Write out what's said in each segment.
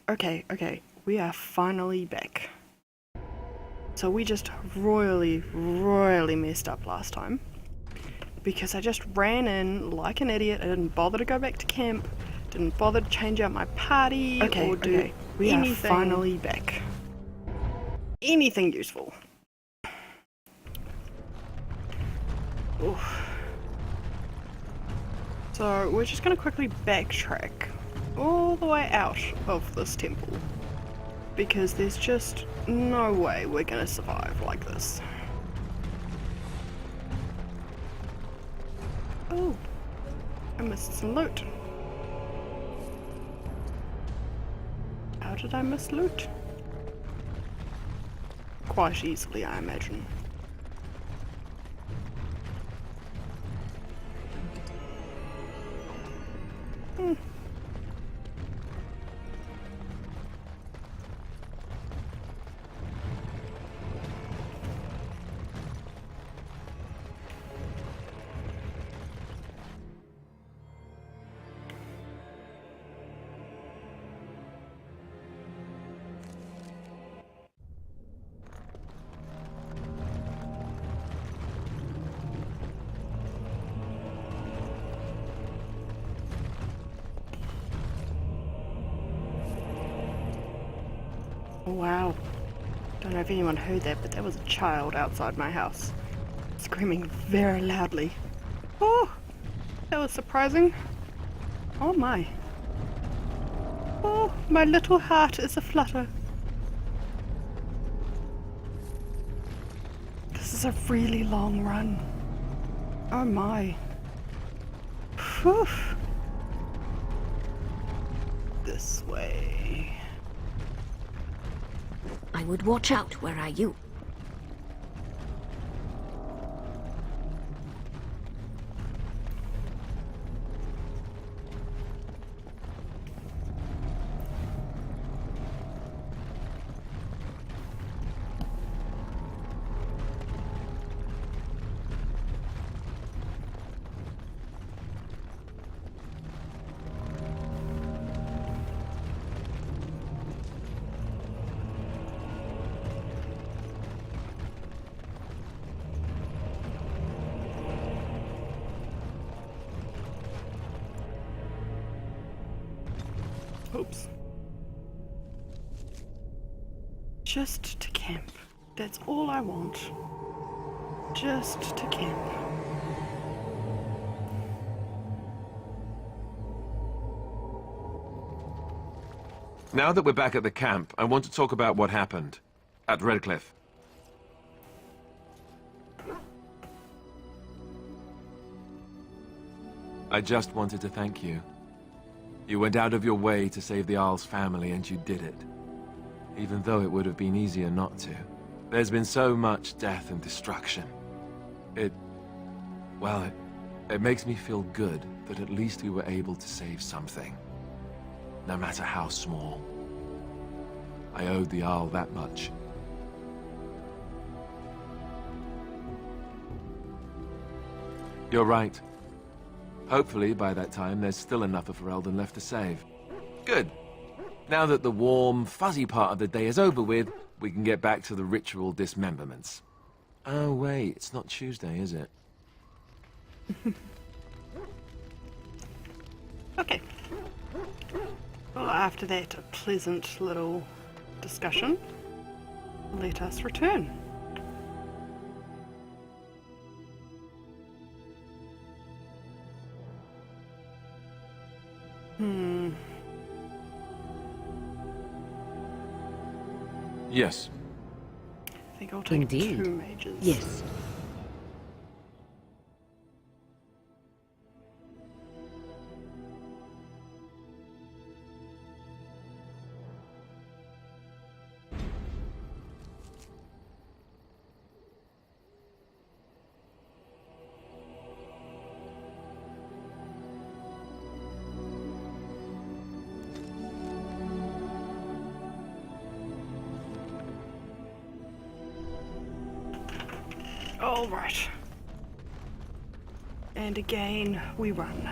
Okay. We are finally back. So we just royally messed up last time. Because I just ran in like an idiot. I didn't bother to go back to camp. Didn't bother to change out my party or do we anything. Are finally back. Anything useful. Oof. So we're just going to quickly backtrack all the way out of this temple. Because there's just no way we're going to survive like this. Oh, I missed some loot. How did I miss loot? Quite easily, I imagine. Wow. Don't know if anyone heard that, but there was a child outside my house, screaming very loudly. Oh, that was surprising. Oh my. Oh, my little heart is aflutter. This is a really long run. Oh my. Whew. This way. I would watch out, where are you? Oops. Just to camp. That's all I want. Just to camp. Now that we're back at the camp, I want to talk about what happened at Redcliffe. I just wanted to thank you. You went out of your way to save the Arl's family, and you did it. Even though it would have been easier not to. There's been so much death and destruction. It makes me feel good that at least we were able to save something. No matter how small. I owed the Arl that much. You're right. Hopefully, by that time, there's still enough of Ferelden left to save. Good. Now that the warm, fuzzy part of the day is over with, we can get back to the ritual dismemberments. Oh, wait, it's not Tuesday, is it? Okay. Well, after that pleasant little discussion, let us return. Yes. I think I'll take Indeed. 2 mages. Yes. All right. And again, we run.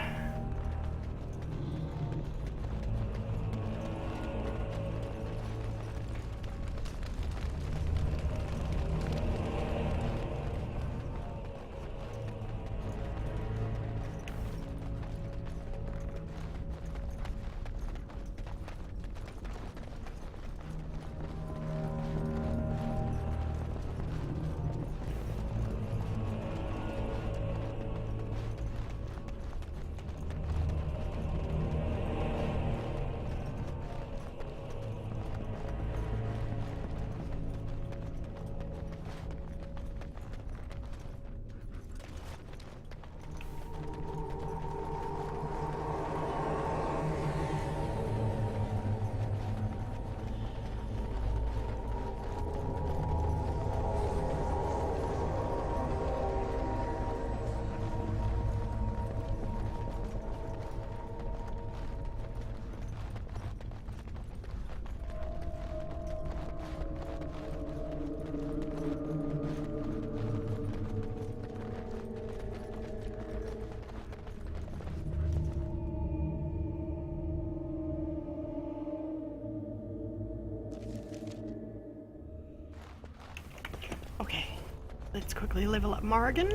Let's quickly level up Morrigan.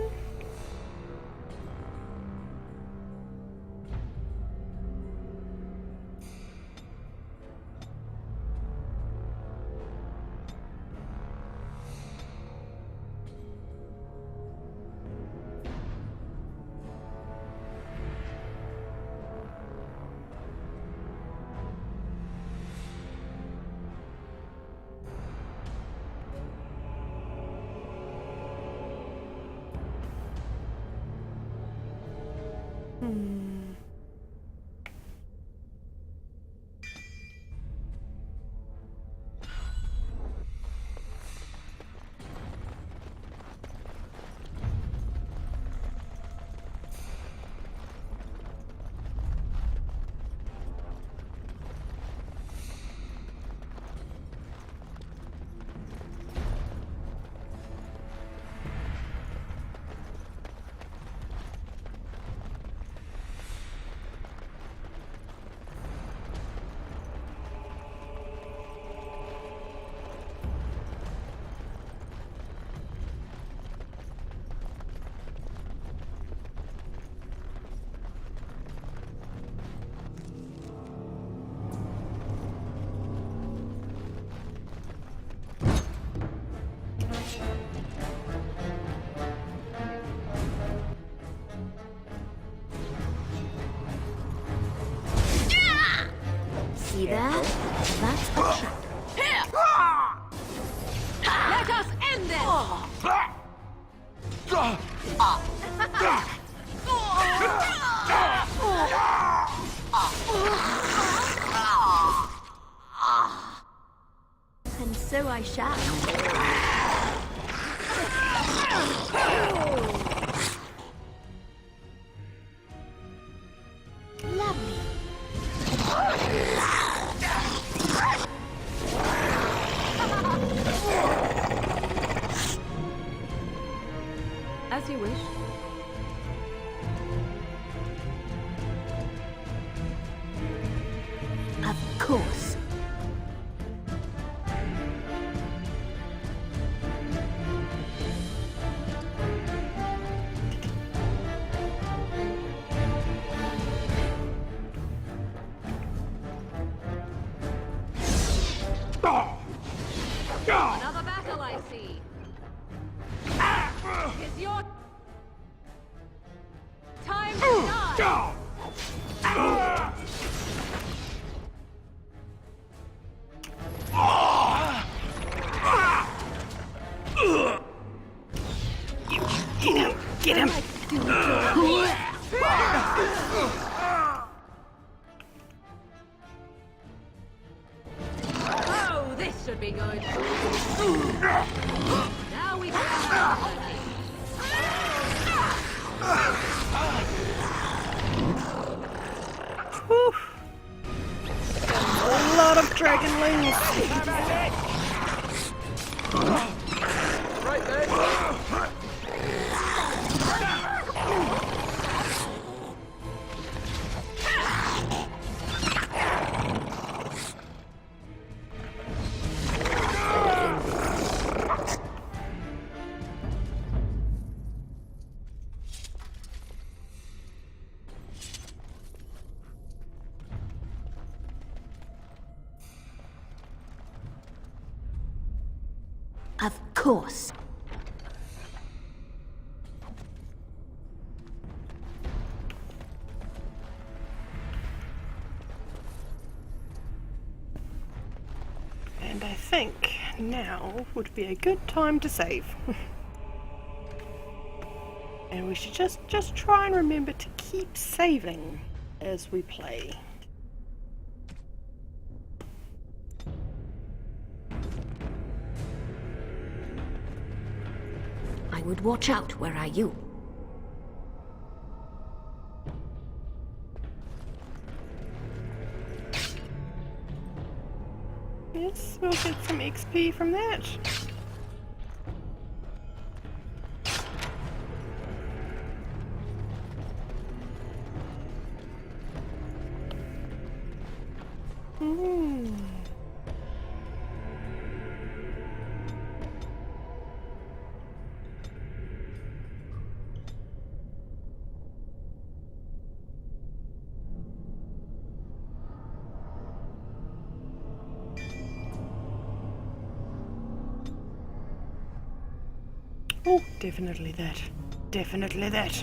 See there? That's the trap. Let us end this! And so I shall. Lovely. As you wish. Of course. Another battle, I see. Is your time to die? Get him! Oh, this should be good. Now we can. Whew. A lot of dragonlings. Of course. And I think now would be a good time to save. And we should just try and remember to keep saving as we play. I would watch out, where are you? Yes, we'll get some XP from that. Oh, definitely that. Definitely that.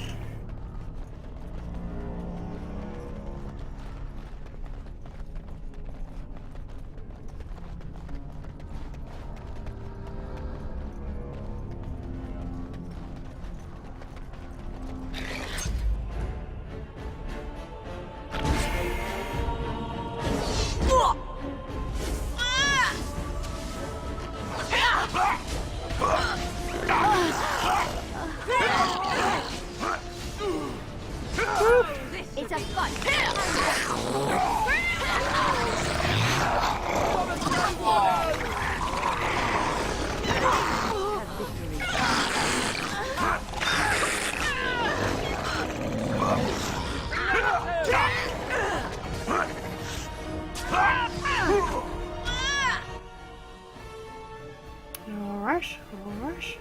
It's a fight. Alright, alright.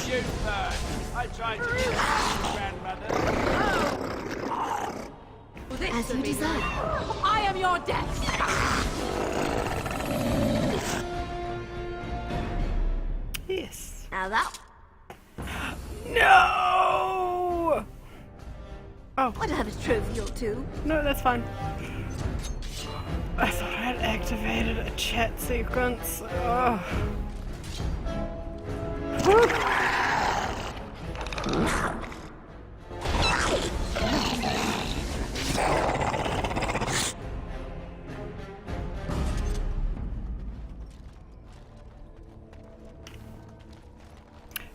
You first. I tried to kill your grandmother. This As should you be good. desire. I am your death. Yes. Now that. No! Oh, What have a trophy or two? no, that's fine. I thought I had activated a chat sequence. Oh.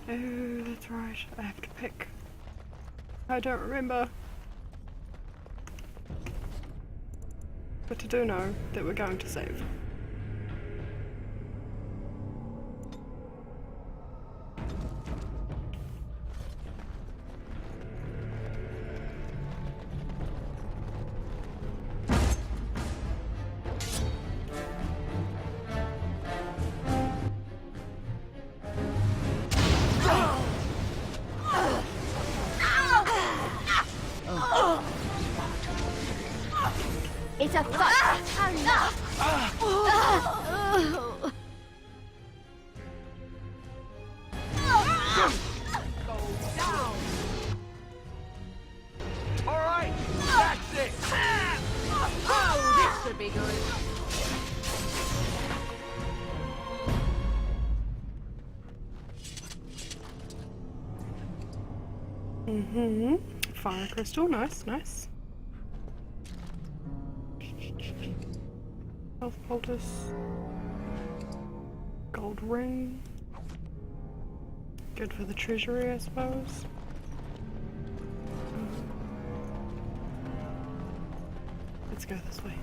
Oh, that's right. I have to pick. I don't remember. But I do know that we're going to save. It's a fight. Alright, that's it. Oh, this should be good. Mm-hmm. Fire crystal, nice, nice. Health poultice. Gold ring. Good for the treasury, I suppose. Let's go this way.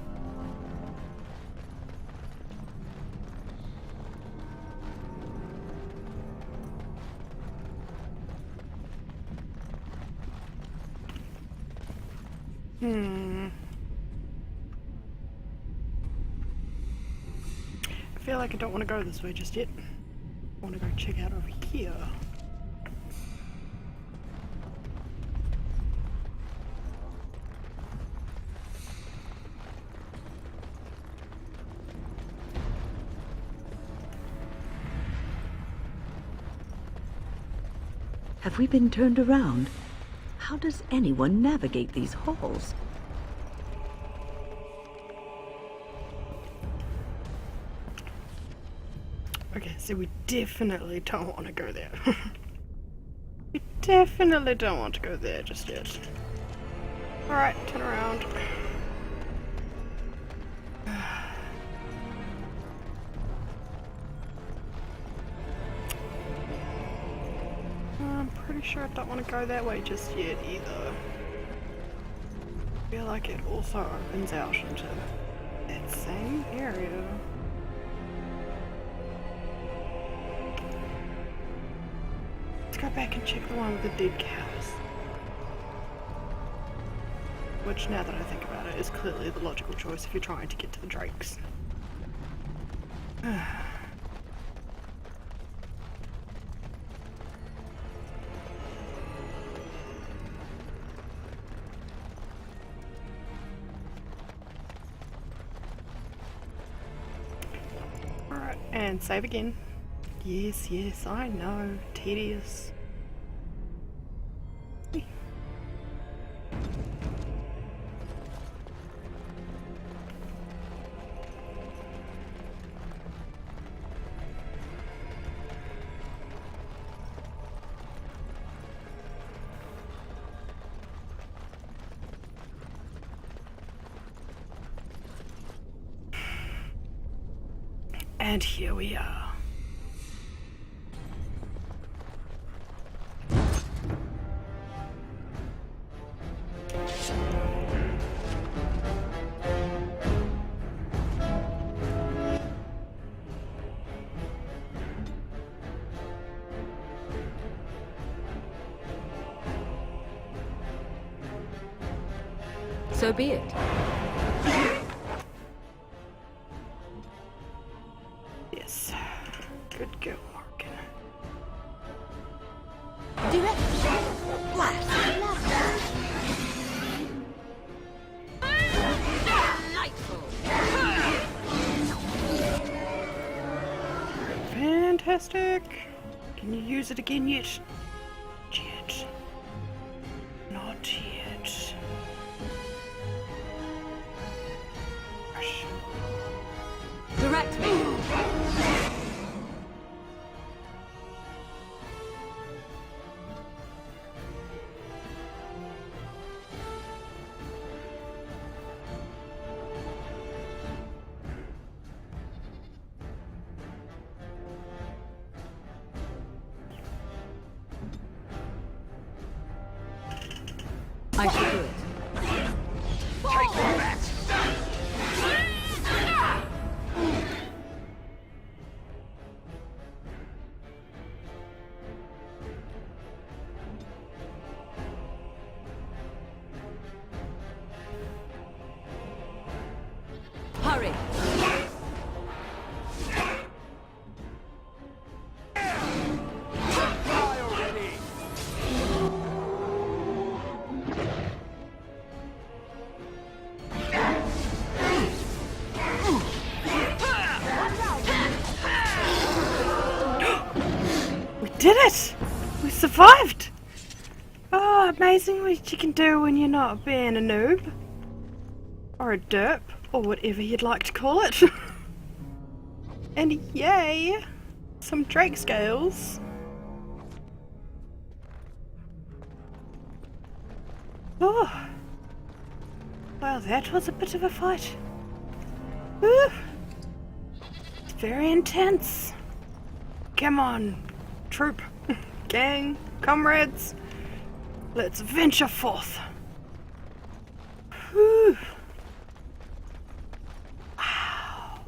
I feel like I don't want to go this way just yet. I want to go check out over here. Have we been turned around? How does anyone navigate these halls? Okay, so we definitely don't want to go there. We definitely don't want to go there just yet. Alright, turn around. I'm pretty sure I don't want to go that way just yet either. I feel like it also opens out into that same area. go back and check the one with the dead cows. Which, now that I think about it, is clearly the logical choice if you're trying to get to the drakes. Alright, and save again. Yes, yes, I know. Tedious. And here we are. So be it. Yes. Good girl, Morgan. Direct. Blast. Fantastic. Can you use it again yet? Yet. Not yet. Rush. Direct me. I shall do it. Take that! Hurry. Die already! We did it! We survived! Oh, amazing what you can do when you're not being a noob. Or a derp, or whatever you'd like to call it. And yay! Some Drake scales. Oh. Well, that was a bit of a fight. Whew. It's very intense. Come on, troop, gang, comrades. Let's venture forth. Whew. Wow.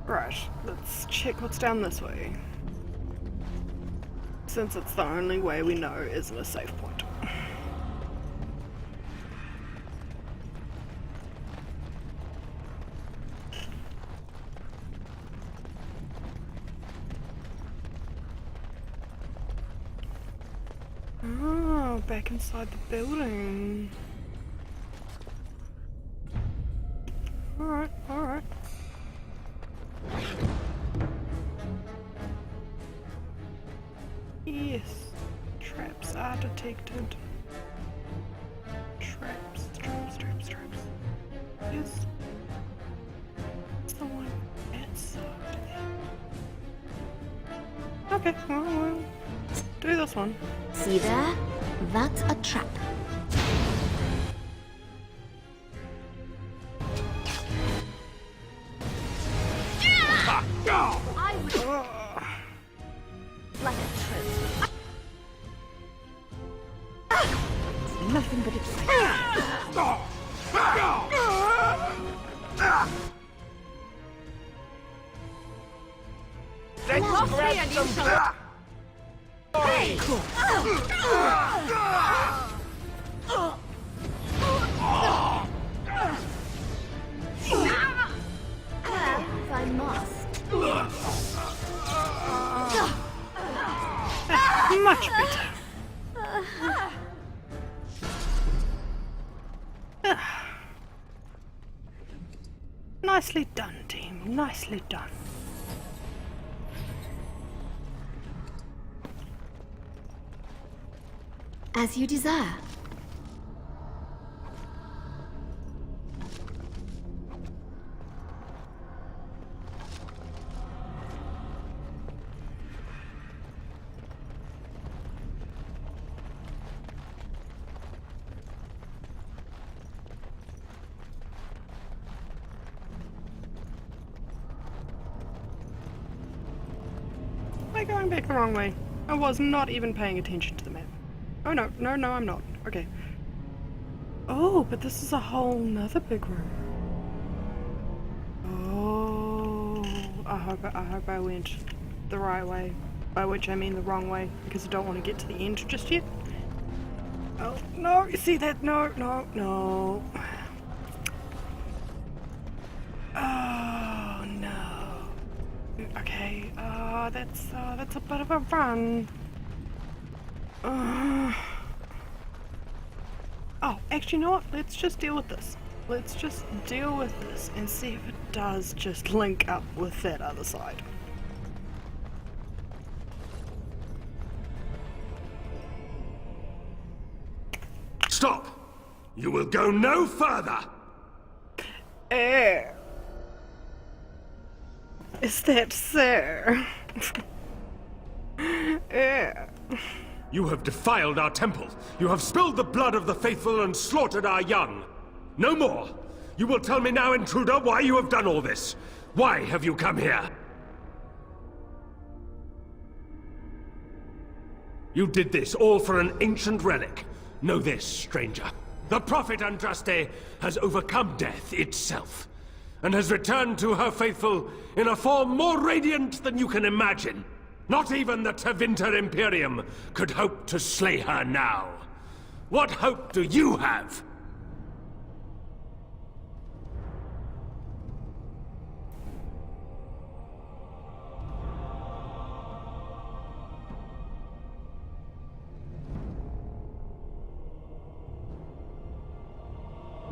Right, let's check what's down this way. Since it's the only way we know isn't a safe point. Oh, back inside the building. Alright, alright. Yes, traps are detected. Traps, traps, traps, traps. Yes. Someone outside there. Okay, well, we'll do this one. See there? That's a trap. Let's Lost me grab and you some shall... If I must. Much better. Nicely done, team. Nicely done. As you desire. Am I going back the wrong way? I was not even paying attention to the map. Oh no, no, no, I'm not. Okay. Oh, but this is a whole nother big room. Oh, I hope I went the right way. By which I mean the wrong way, because I don't want to get to the end just yet. Oh, no, you see that? No, no, no. Oh, no. Okay, that's a bit of a run. Oh, actually, you know what? Let's just deal with this. Let's just deal with this and see if it does just link up with that other side. Stop! You will go no further! Is that so? You have defiled our temple. You have spilled the blood of the faithful and slaughtered our young. No more! You will tell me now, intruder, why you have done all this. Why have you come here? You did this all for an ancient relic. Know this, stranger. The prophet Andraste has overcome death itself, and has returned to her faithful in a form more radiant than you can imagine. Not even the Tevinter Imperium could hope to slay her now. What hope do you have?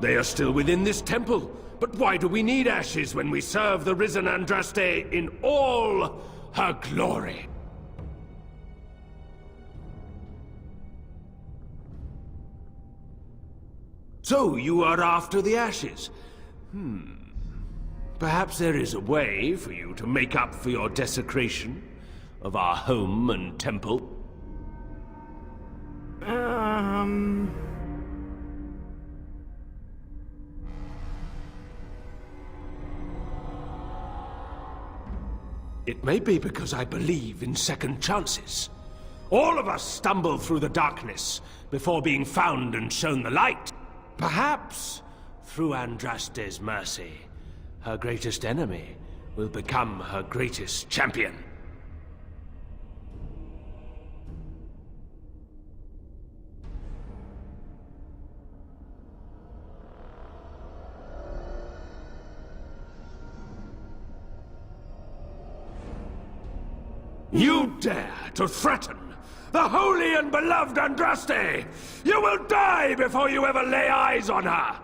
They are still within this temple. But why do we need ashes when we serve the risen Andraste in all her glory? So you are after the ashes? Perhaps there is a way for you to make up for your desecration of our home and temple? It may be because I believe in second chances. All of us stumble through the darkness before being found and shown the light. Perhaps, through Andraste's mercy, her greatest enemy will become her greatest champion. You dare to threaten the holy and beloved Andraste! You will die before you ever lay eyes on her!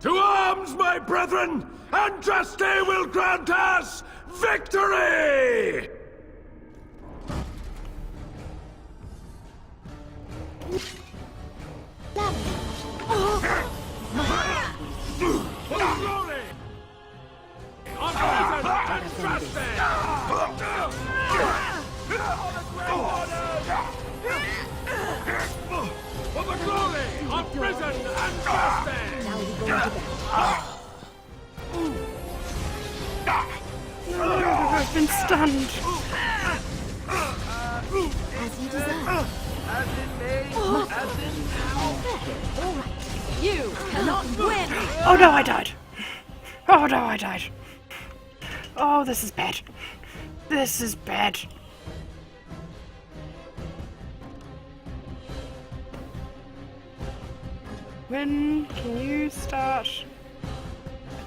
To arms, my brethren! Andraste will grant us victory! For glory! Andraste! For the glory of prison and justice! Now we go to bed. I've been stunned. As you desire. All right. You cannot win! Oh no, I died. Oh no, I died. Oh, this is bad. This is bad. When can you start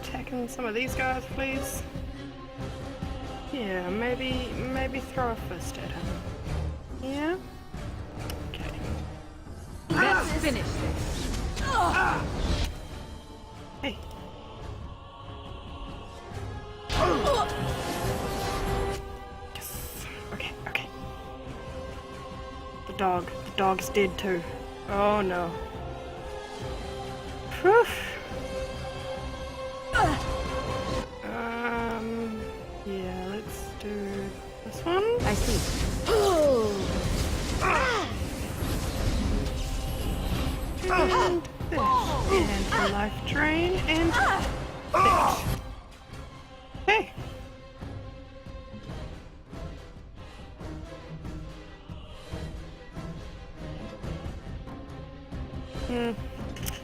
attacking some of these guys, please? Yeah, maybe throw a fist at him. Yeah? Okay. Let's finish this. Hey. Yes. Okay. The dog's dead too. Oh no. Whew. Yeah, let's do this one. I see. And this. And a life drain and this. Hey.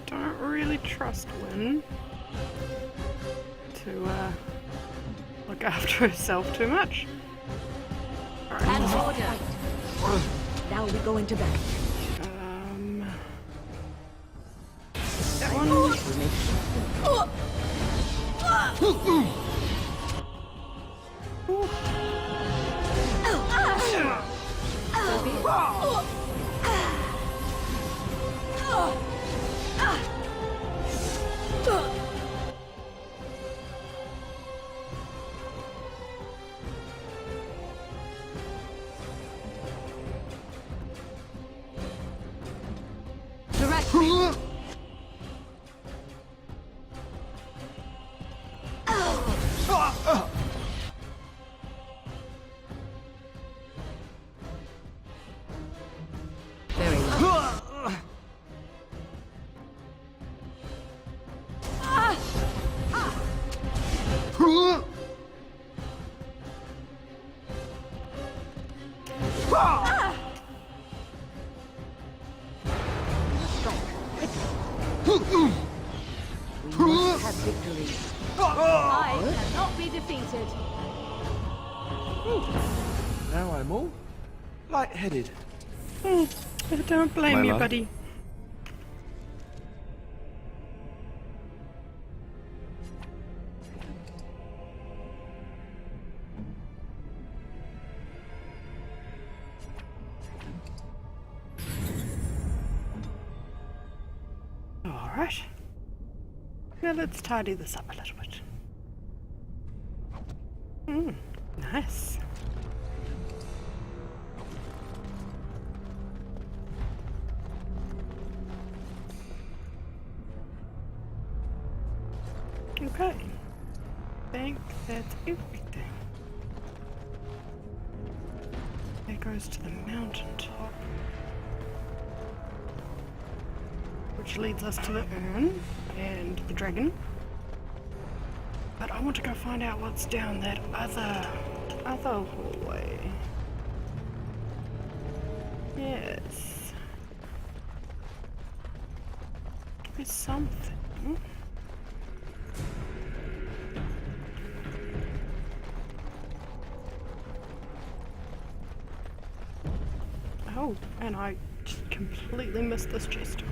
Don't really trust Wynn to look after herself too much. And order. Now we go into battle. That one. Ooh. Direct me. Very well. Have victory. I cannot be defeated. Now I'm all lightheaded. Don't blame My me, love. buddy. Alright. Now let's tidy this up a little bit. Nice. Okay. I think that's everything. That goes to the mountaintop. Which leads us to the urn and the dragon. But I want to go find out what's down that other hallway. Yes. There's something. Oh, and I just completely missed this chest.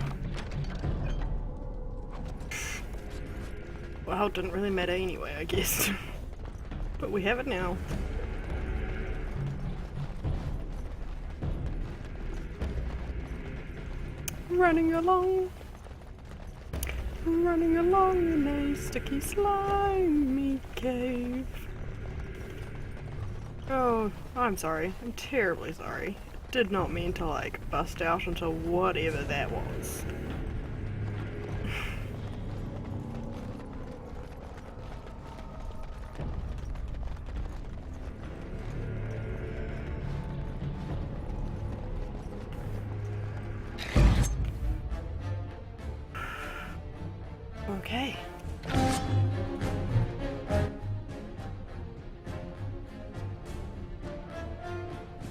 Well, it didn't really matter anyway, I guess. But we have it now. Running along in a sticky, slimy cave. Oh, I'm sorry. I'm terribly sorry. Did not mean to, like, bust out into whatever that was. Okay.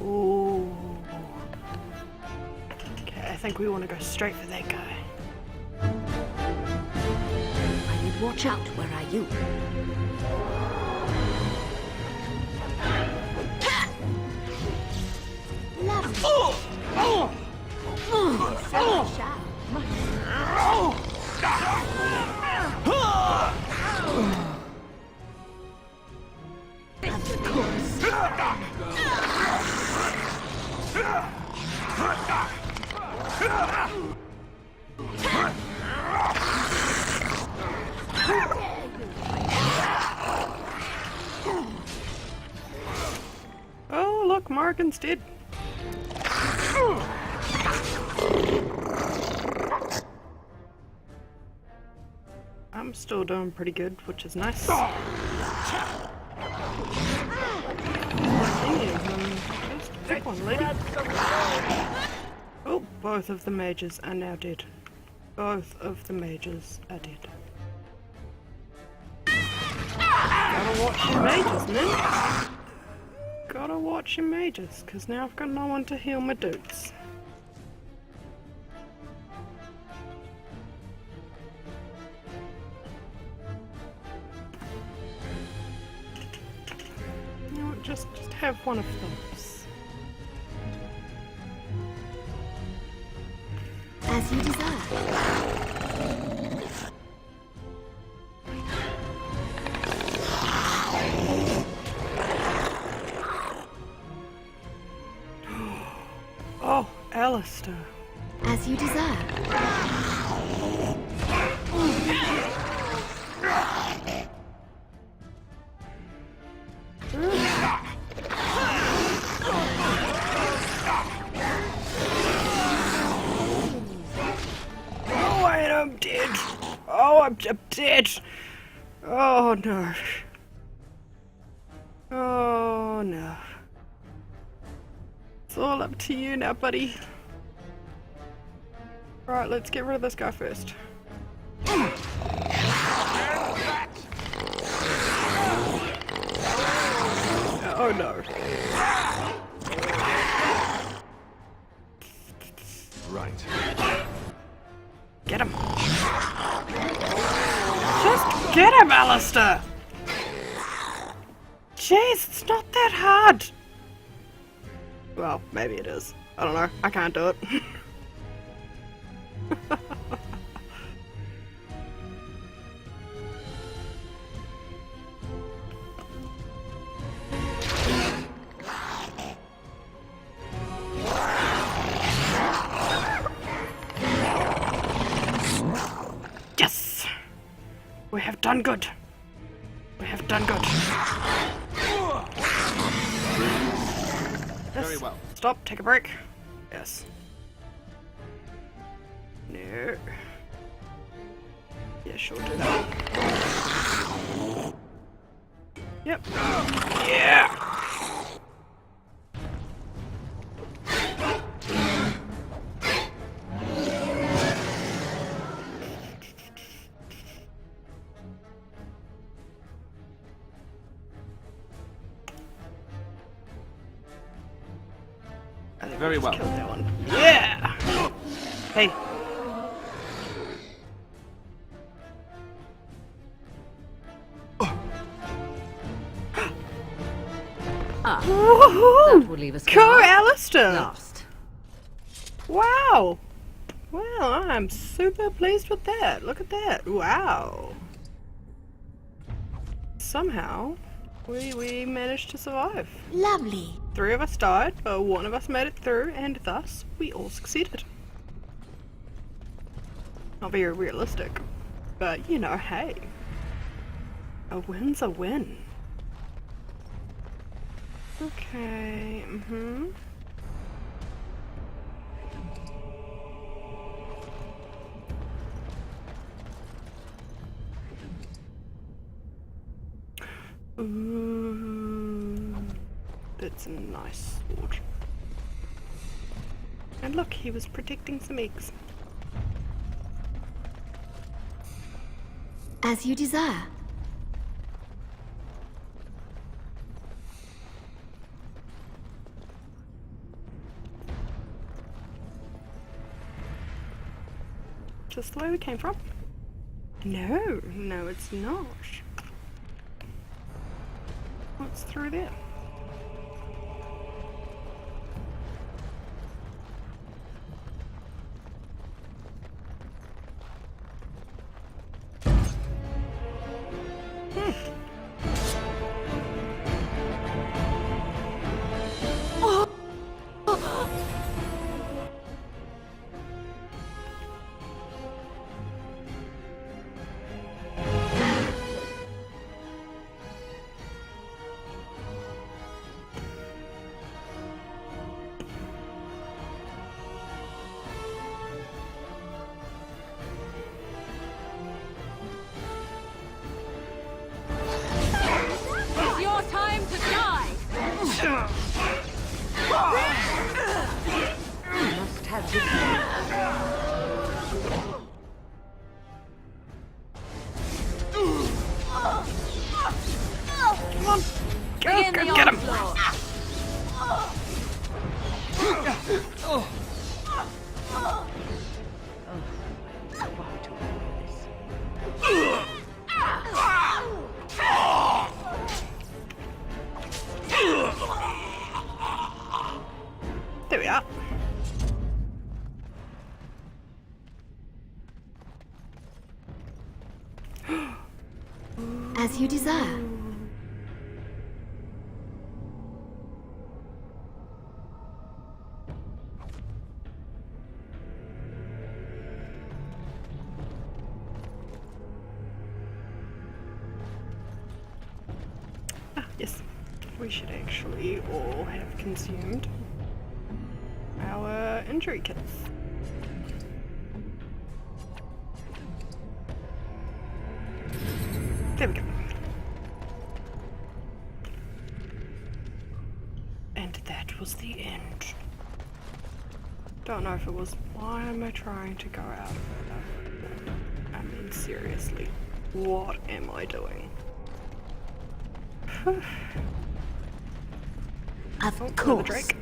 Ooh. Okay, I think we want to go straight for that guy. I need watch out. Where are you? So shall. Oh, look, Morgan's dead. I'm still doing pretty good, which is nice. Like any of them, just pick one, lady. Oh, both of the mages are now dead. Both of the mages are dead. Gotta watch your mages, man. Gotta watch your mages, because now I've got no one to heal my dudes. You know what, just have one of those. As you desire. Oh, Alistair. As you desire. Oh, wait, I'm dead. Oh, I'm dead. Oh, no. Oh, no. It's all up to you now, buddy. Right, let's get rid of this guy first. Oh, no. Right. Get him. Just get him, Alistair. Jeez, it's not that hard. Well, maybe it is. I don't know. I can't do it. Yes! We have done good. We have done good. Very well. Stop, take a break. Yes. No. Yeah, sure, do that. Yep. Yeah! I think Very we just well. killed that one. Yeah! Hey. Ah, Woohoo! that will leave us Go, now. Alistair! Lost. Wow! Wow, I'm super pleased with that. Look at that. Wow. Somehow, we managed to survive. Lovely. 3 of us died, but 1 of us made it through, and thus, we all succeeded. Not very realistic, but you know, hey. A win's a win. Okay, Ooh, that's a nice sword. And look, he was protecting some eggs. As you desire. Just the way we came from. No, no, it's not. What's through there? Must have been. Come on. Go, Begin go, the get him. onslaught. There we are. As you desire. Yes, we should actually all have consumed our injury kits. There we go. And that was the end. Don't know if it was. Why am I trying to go out of it? I mean, seriously, what am I doing? Of Oh, course. Drake.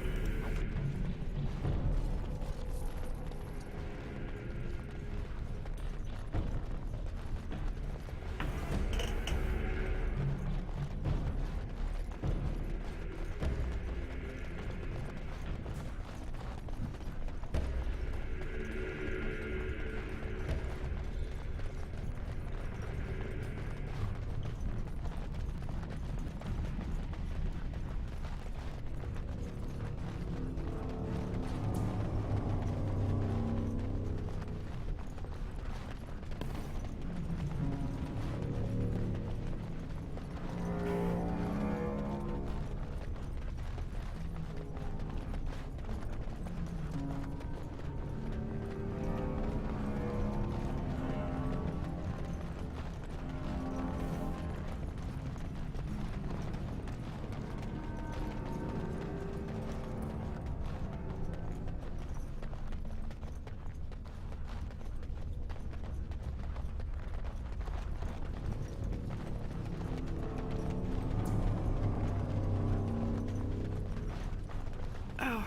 Oh,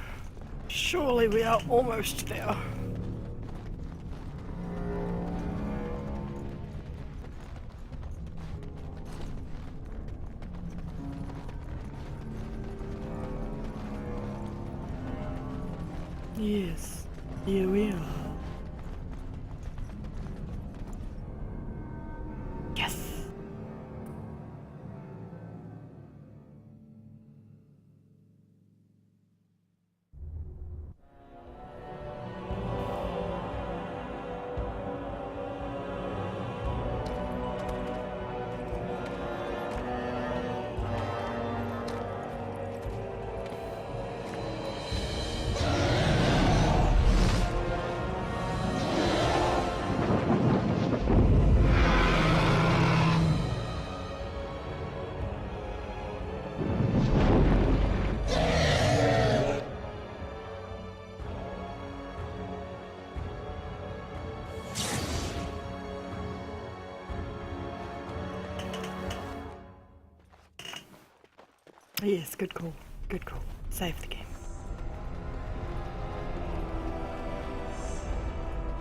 surely we are almost there. Yes, here we are. Yes. Yes, good call. Good call. Save the game.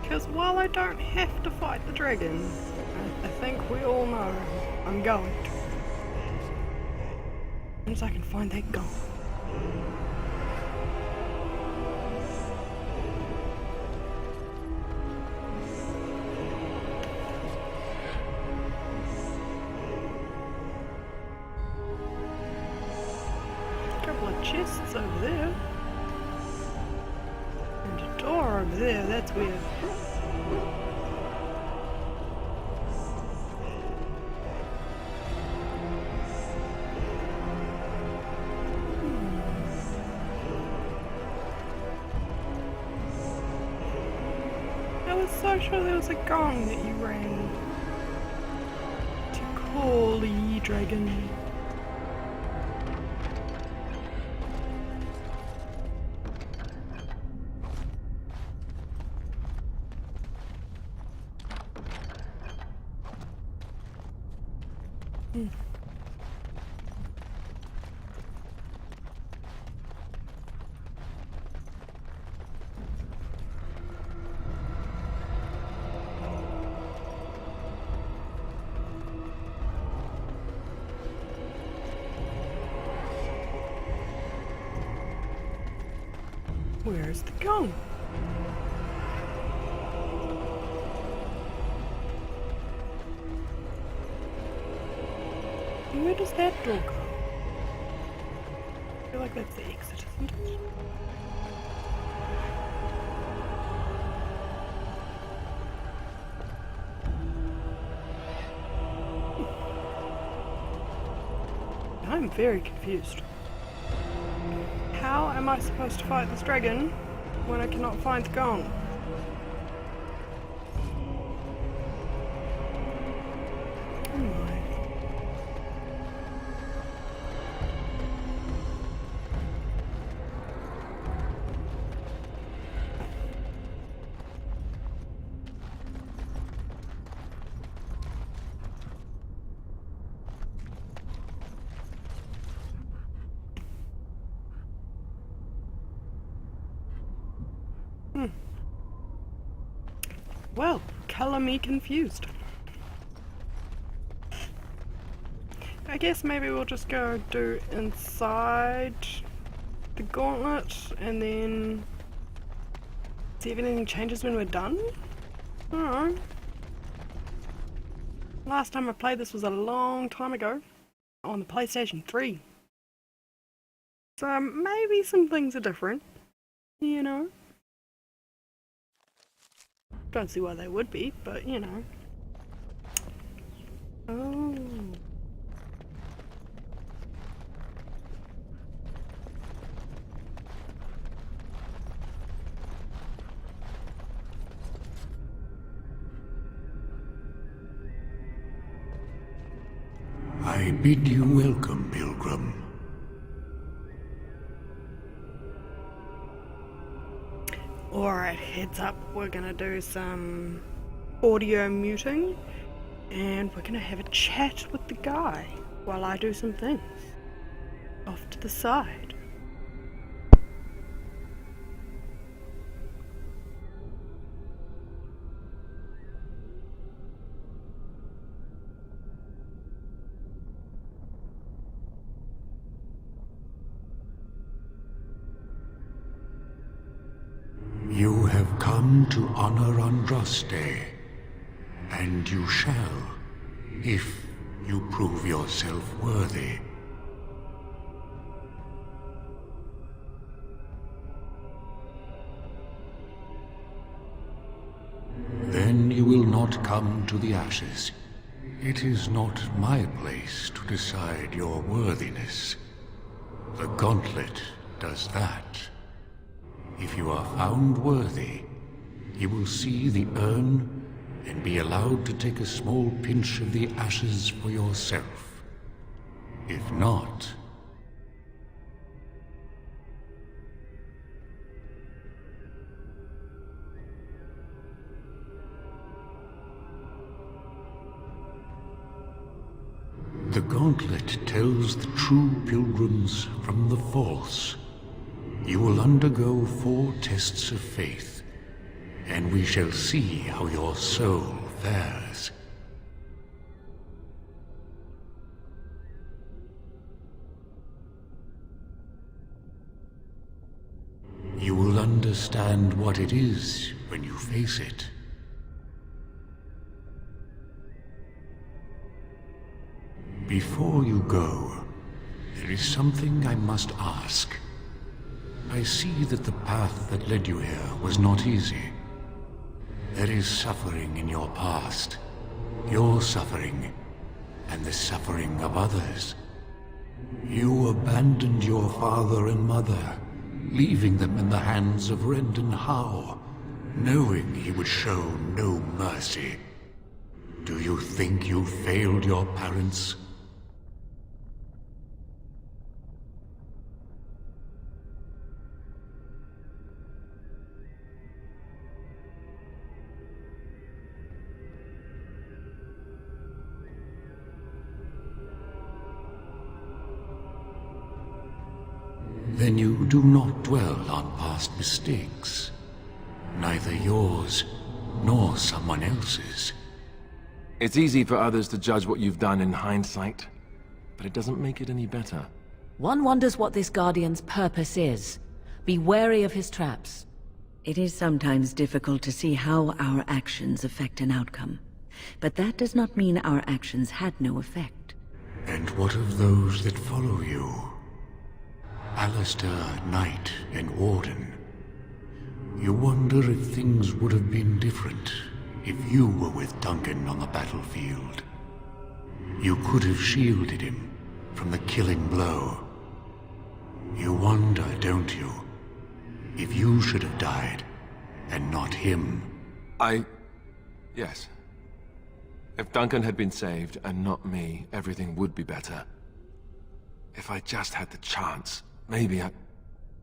Because while I don't have to fight the dragon, I think we all know I'm going to. As soon as I can find that goal. Couple of chests over there. And a door over there, that's weird. I was so sure there was a gong that you rang to call the dragon. Where's the gong? Where does that door go? I feel like that's the exit, isn't it? I'm very confused. How am I supposed to fight this dragon when I cannot find the gong? Oh my. Well, color me confused. I guess maybe we'll just go do inside the gauntlet and then see if anything changes when we're done. I don't know. Last time I played this was a long time ago on the PlayStation 3. So maybe some things are different, you know. Don't see why they would be, but you know. Oh. I bid you welcome, pilgrim. Alright, heads up, we're gonna do some audio muting and we're gonna have a chat with the guy while I do some things off to the side. You have come to honor Andraste, and you shall, if you prove yourself worthy. Then you will not come to the ashes. It is not my place to decide your worthiness. The gauntlet does that. If you are found worthy, you will see the urn and be allowed to take a small pinch of the ashes for yourself. If not, the gauntlet tells the true pilgrims from the false. You will undergo 4 tests of faith, and we shall see how your soul fares. You will understand what it is when you face it. Before you go, there is something I must ask. I see that the path that led you here was not easy. There is suffering in your past. Your suffering, and the suffering of others. You abandoned your father and mother, leaving them in the hands of Rendon Howe, knowing he would show no mercy. Do you think you failed your parents? Then you do not dwell on past mistakes. Neither yours, nor someone else's. It's easy for others to judge what you've done in hindsight, but it doesn't make it any better. One wonders what this Guardian's purpose is. Be wary of his traps. It is sometimes difficult to see how our actions affect an outcome. But that does not mean our actions had no effect. And what of those that follow you? Alistair, Knight, and Warden. You wonder if things would have been different if you were with Duncan on the battlefield. You could have shielded him from the killing blow. You wonder, don't you, if you should have died and not him? Yes. If Duncan had been saved and not me, everything would be better. If I just had the chance, maybe I...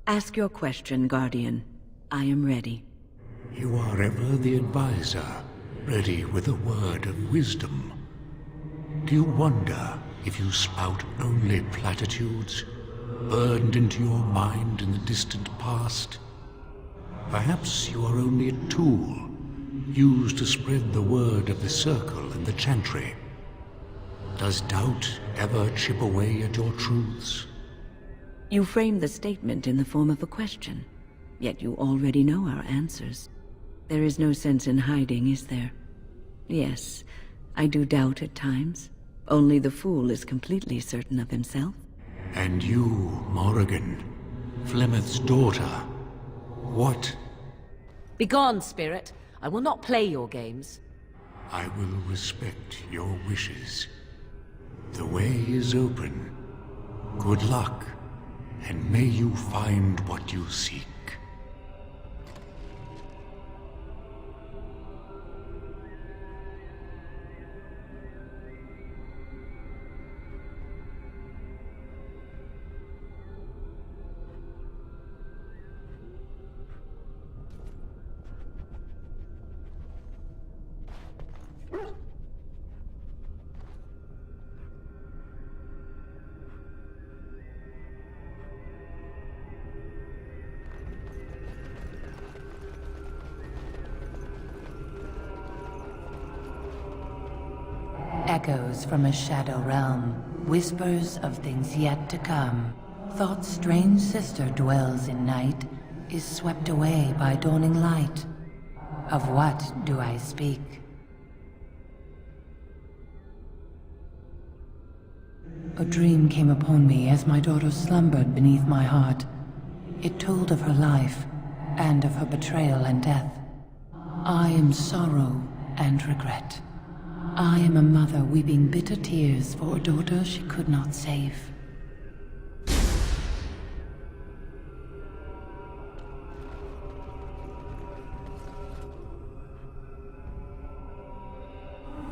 Ask your question, Guardian. I am ready. You are ever the advisor, ready with a word of wisdom. Do you wonder if you spout only platitudes, burned into your mind in the distant past? Perhaps you are only a tool, used to spread the word of the Circle and the Chantry. Does doubt ever chip away at your truths? You frame the statement in the form of a question, yet you already know our answers. There is no sense in hiding, is there? Yes, I do doubt at times. Only the fool is completely certain of himself. And you, Morrigan, Flemeth's daughter, what? Begone, spirit. I will not play your games. I will respect your wishes. The way is open. Good luck, and may you find what you seek. Echoes from a shadow realm, whispers of things yet to come. Thought's strange sister dwells in night, is swept away by dawning light. Of what do I speak? A dream came upon me as my daughter slumbered beneath my heart. It told of her life, and of her betrayal and death. I am sorrow and regret. I am a mother weeping bitter tears for a daughter she could not save.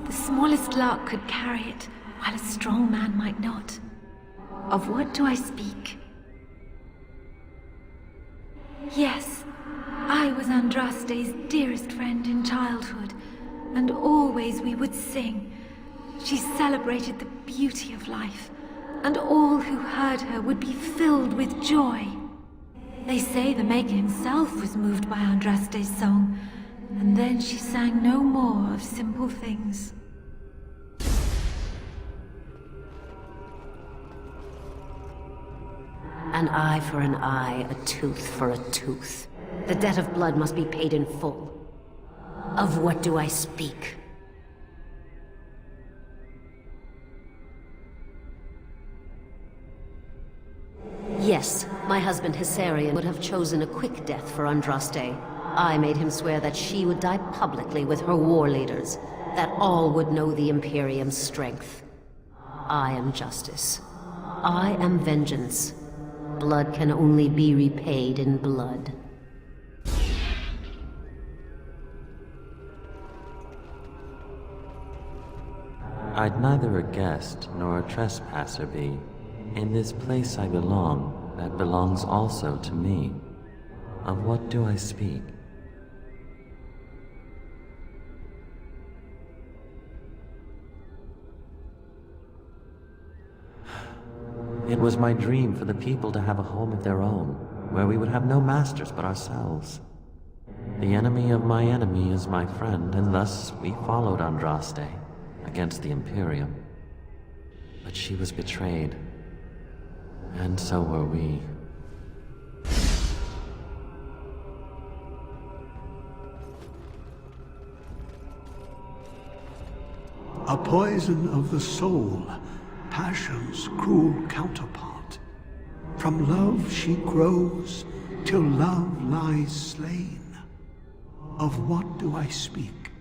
The smallest lark could carry it, while a strong man might not. Of what do I speak? Yes, I was Andraste's dearest friend in childhood, and always we would sing. She celebrated the beauty of life, and all who heard her would be filled with joy. They say the Maker himself was moved by Andraste's song, and then she sang no more of simple things. An eye for an eye, a tooth for a tooth. The debt of blood must be paid in full. Of what do I speak? Yes, my husband Hessarian would have chosen a quick death for Andraste. I made him swear that she would die publicly with her war leaders, that all would know the Imperium's strength. I am justice. I am vengeance. Blood can only be repaid in blood. I'd neither a guest nor a trespasser be. In this place I belong, that belongs also to me. Of what do I speak? It was my dream for the people to have a home of their own, where we would have no masters but ourselves. The enemy of my enemy is my friend, and thus we followed Andraste against the Imperium. But she was betrayed, and so were we. A poison of the soul, passion's cruel counterpart. From love she grows, till love lies slain. Of what do I speak?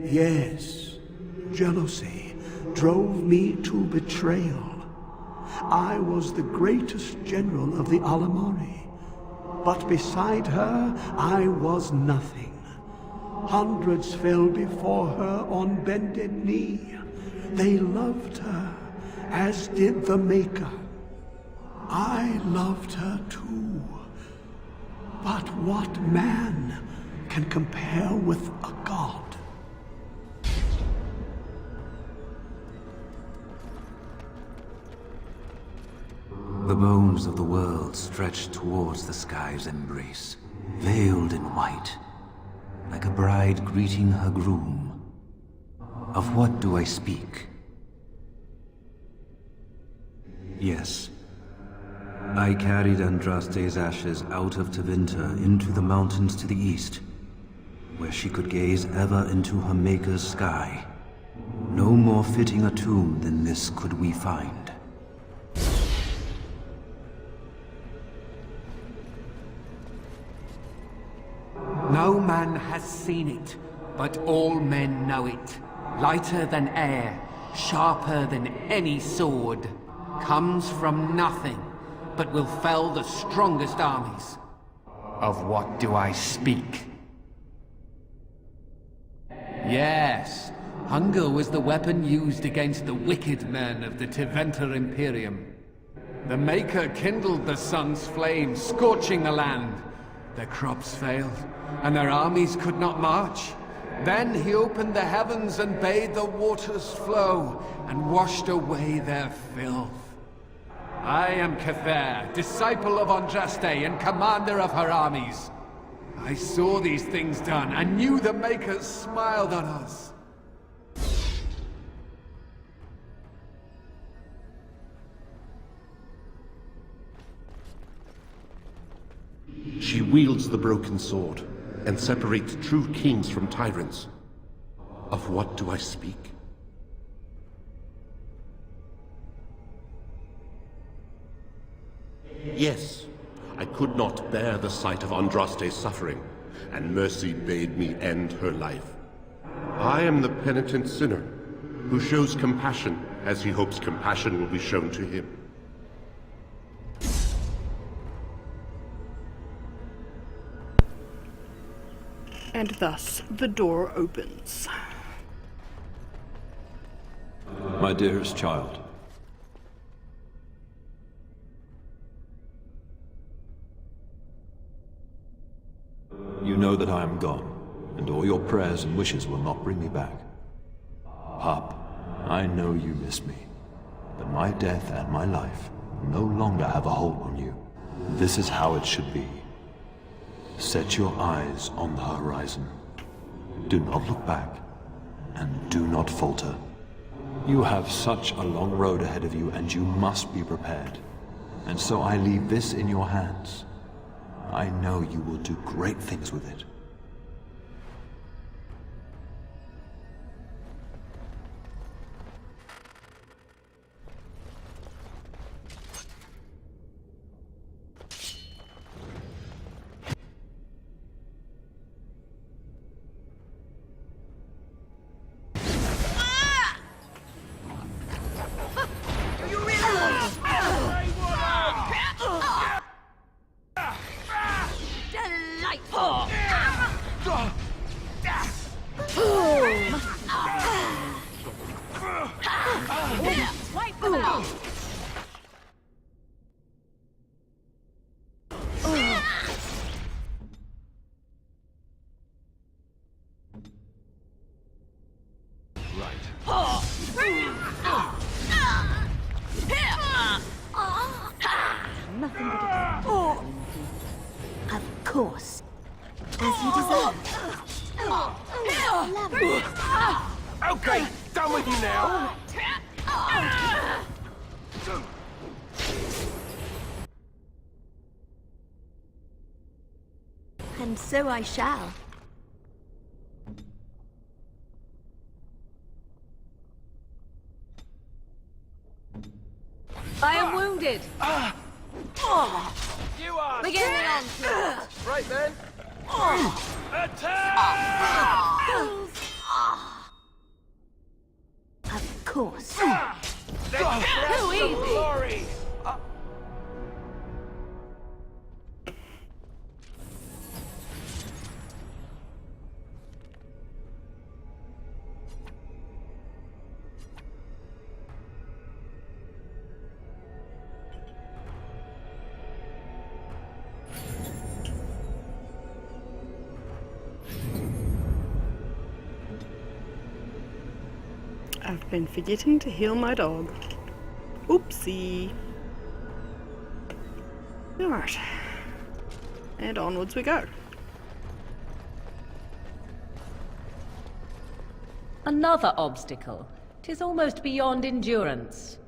Yes, jealousy drove me to betrayal. I was the greatest general of the Alamari, but beside her I was nothing. Hundreds fell before her on bended knee. They loved her, as did the Maker. I loved her too. But what man can compare with a god? The bones of the world stretched towards the sky's embrace, veiled in white, like a bride greeting her groom. Of what do I speak? Yes. I carried Andraste's ashes out of Tevinter into the mountains to the east, where she could gaze ever into her Maker's sky. No more fitting a tomb than this could we find. No man has seen it, but all men know it. Lighter than air, sharper than any sword. Comes from nothing, but will fell the strongest armies. Of what do I speak? Yes, hunger was the weapon used against the wicked men of the Tevinter Imperium. The Maker kindled the sun's flame, scorching the land. Their crops failed, and their armies could not march. Then he opened the heavens and bade the waters flow, and washed away their filth. I am Cather, disciple of Andraste and commander of her armies. I saw these things done, and knew the Makers smiled on us. She wields the broken sword, and separates true kings from tyrants. Of what do I speak? Yes, I could not bear the sight of Andraste's suffering, and mercy bade me end her life. I am the penitent sinner, who shows compassion as he hopes compassion will be shown to him. And thus the door opens. My dearest child. You know that I am gone, and all your prayers and wishes will not bring me back. Pup, I know you miss me, but my death and my life no longer have a hold on you. This is how it should be. Set your eyes on the horizon. Do not look back, and do not falter. You have such a long road ahead of you, and you must be prepared. And so I leave this in your hands. I know you will do great things with it. Of course. As you deserve. Okay, done with you now. And so I shall. I am wounded. You are. Begin the onslaught. Right then. Attack! Of course. Too easy. Glory. I've been forgetting to heal my dog. Oopsie. Alright. And onwards we go. Another obstacle. 'Tis almost beyond endurance.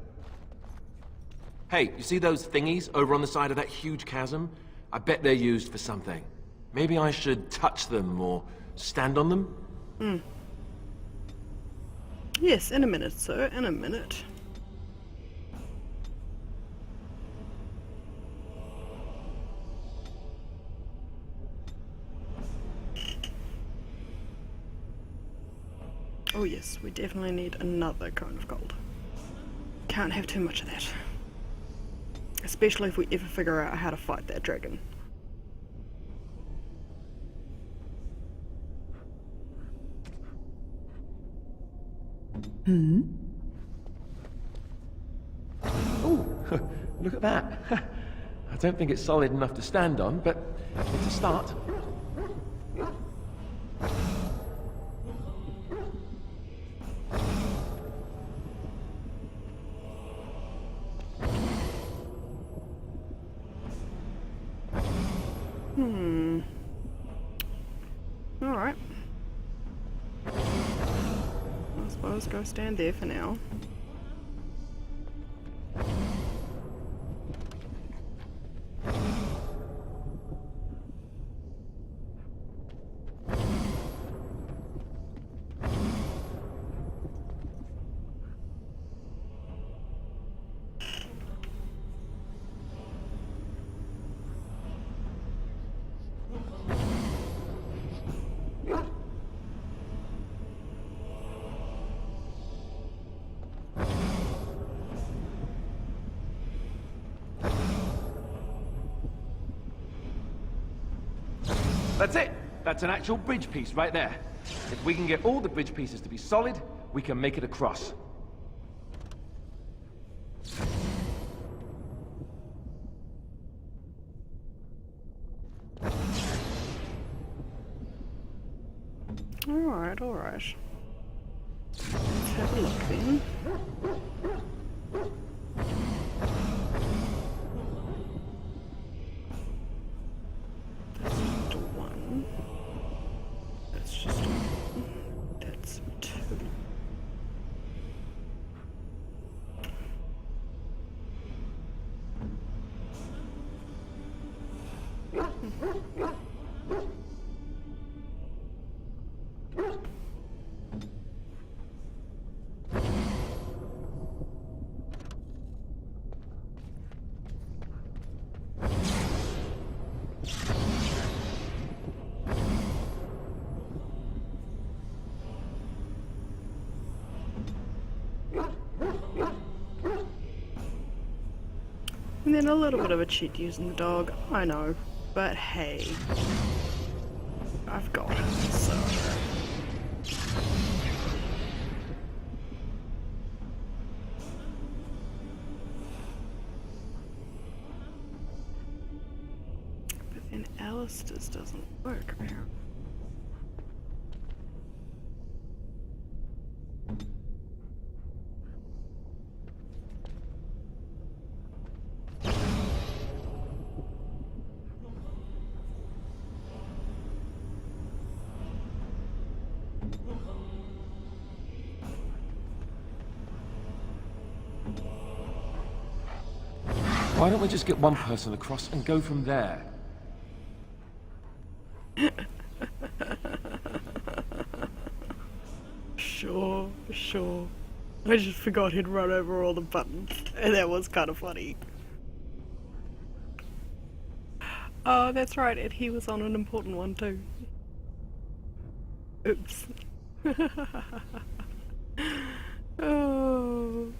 Hey, you see those thingies over on the side of that huge chasm? I bet they're used for something. Maybe I should touch them or stand on them? Yes, in a minute, sir. In a minute. Oh yes, we definitely need another cone of gold. Can't have too much of that. Especially if we ever figure out how to fight that dragon. Ooh, look at that. I don't think it's solid enough to stand on, but it's a start. Alright. I suppose go stand there for now. That's it! That's an actual bridge piece right there. If we can get all the bridge pieces to be solid, we can make it across. Alright, alright. Let's have a look then. That's just one. That's just one. That's two. And then a little bit of a cheat using the dog, I know, but hey, I've got it, so. But then Alistair's doesn't work apparently. Why don't we just get one person across and go from there? Sure. I just forgot he'd run over all the buttons, and that was kind of funny. Oh, that's right, and he was on an important one too. Oops. Oh.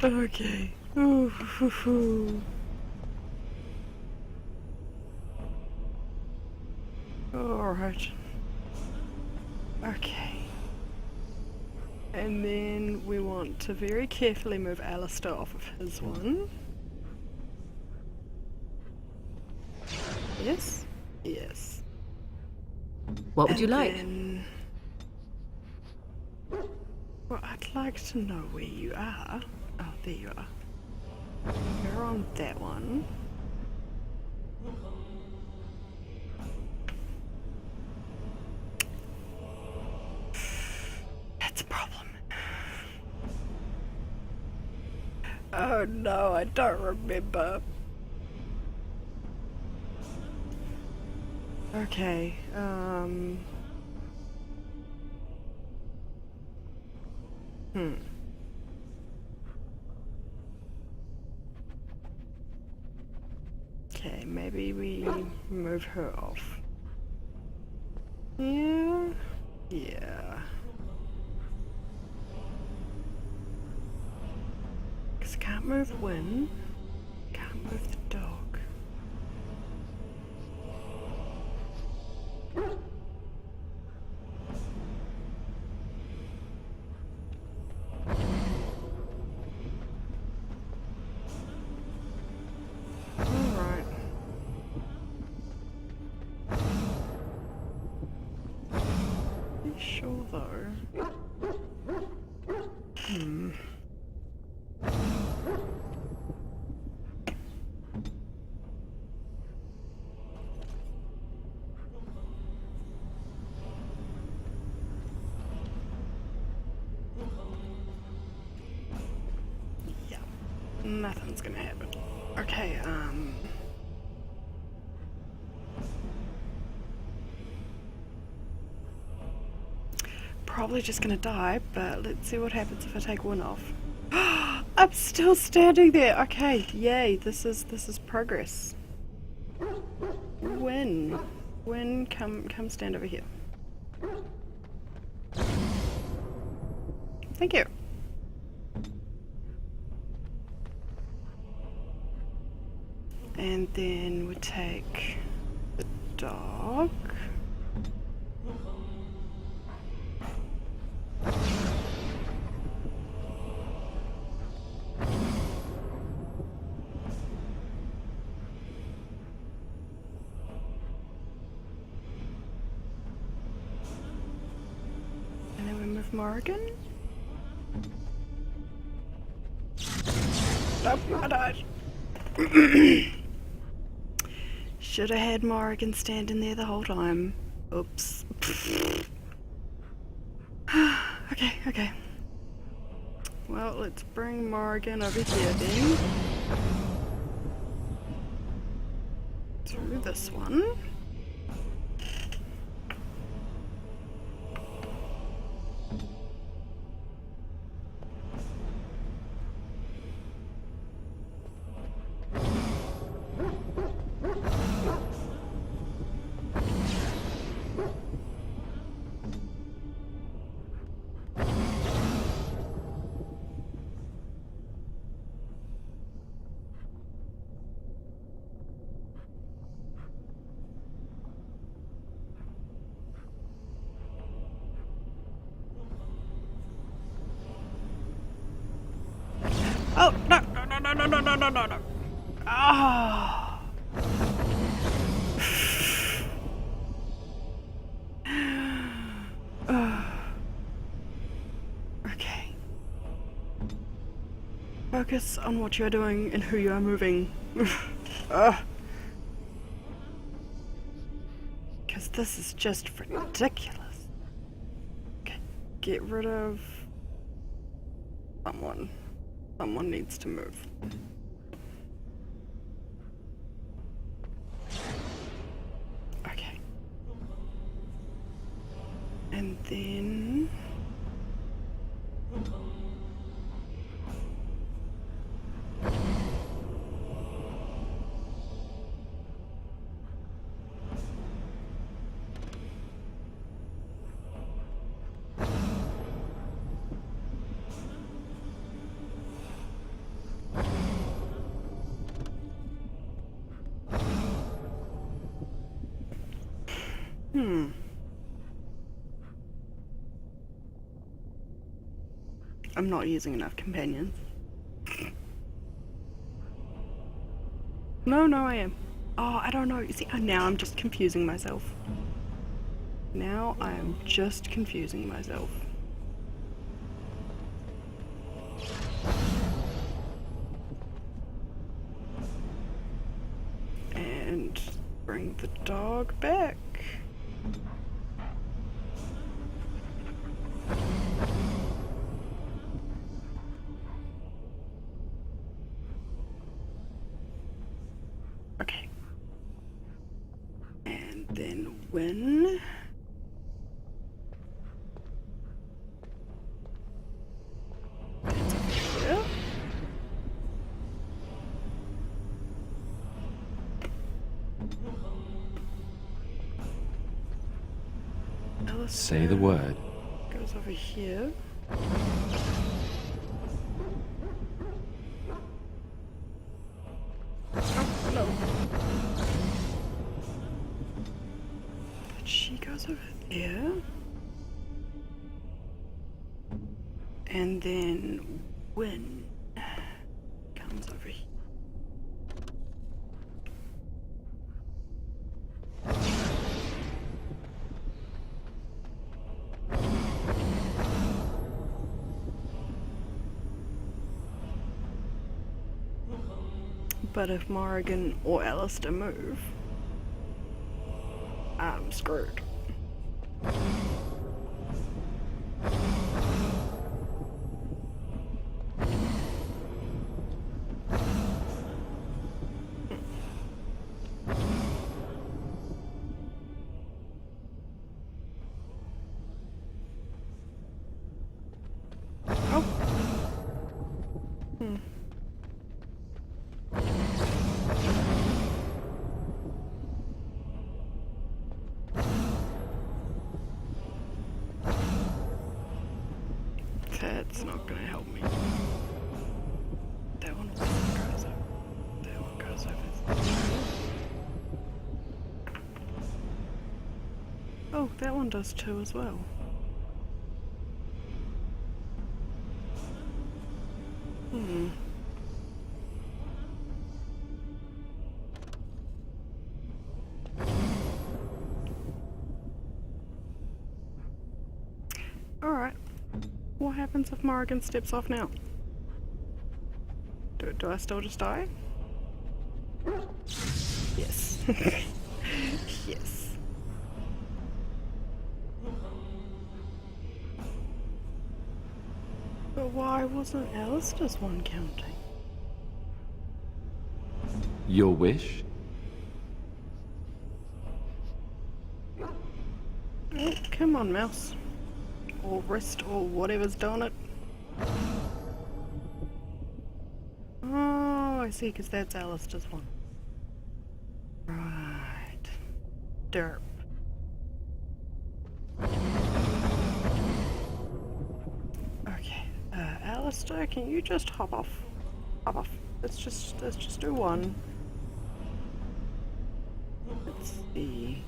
Okay. Ooh, hoo, hoo. Alright. Okay. And then we want to very carefully move Alistair off of his one. Yes? Yes. What would you like? Then... Well, I'd like to know where you are. Oh, there you are. You're on that one. That's a problem. Oh no, I don't remember. Okay, Okay, maybe we move her off. Yeah. Because I can't move Wynn. Can't move the dog. Alright. You sure though? Yeah. Nothing's gonna happen. Okay, probably just gonna die, but let's see what happens if I take one off. I'm still standing there. Okay, yay! This is progress. Win, come stand over here. Thank you. And then we take the dog. And then we move Morrigan. Nope, I died. Should have had Morrigan standing there the whole time. Oops. Okay. Well, let's bring Morrigan over here then. Through this one. Oh, no. Ah. Okay. Focus on what you're doing and who you are moving. Because this is just ridiculous. Okay, get rid of someone. Someone needs to move. Okay. And then... I'm not using enough companions. No, I am. Oh, I don't know. You see, now I'm just confusing myself. Now I am just confusing myself. And bring the dog back. Okay. And then when... Yeah. Say the word. Goes over here. Oh, no. But she goes over there. And then when comes over here. But if Morrigan or Alistair move, I'm screwed. That's not gonna help me. That one goes over. That one goes over. Oh, that one does too as well. Alright. What happens if Morrigan steps off now? Do I still just die? Yes. Yes. But why wasn't Alistair's one counting? Your wish? Oh, come on, mouse. Or wrist, or whatever's doing it. Oh, I see, because that's Alistair's one. Right. Derp. Okay. Alistair, can you just hop off? Hop off. Let's just do one. Let's see.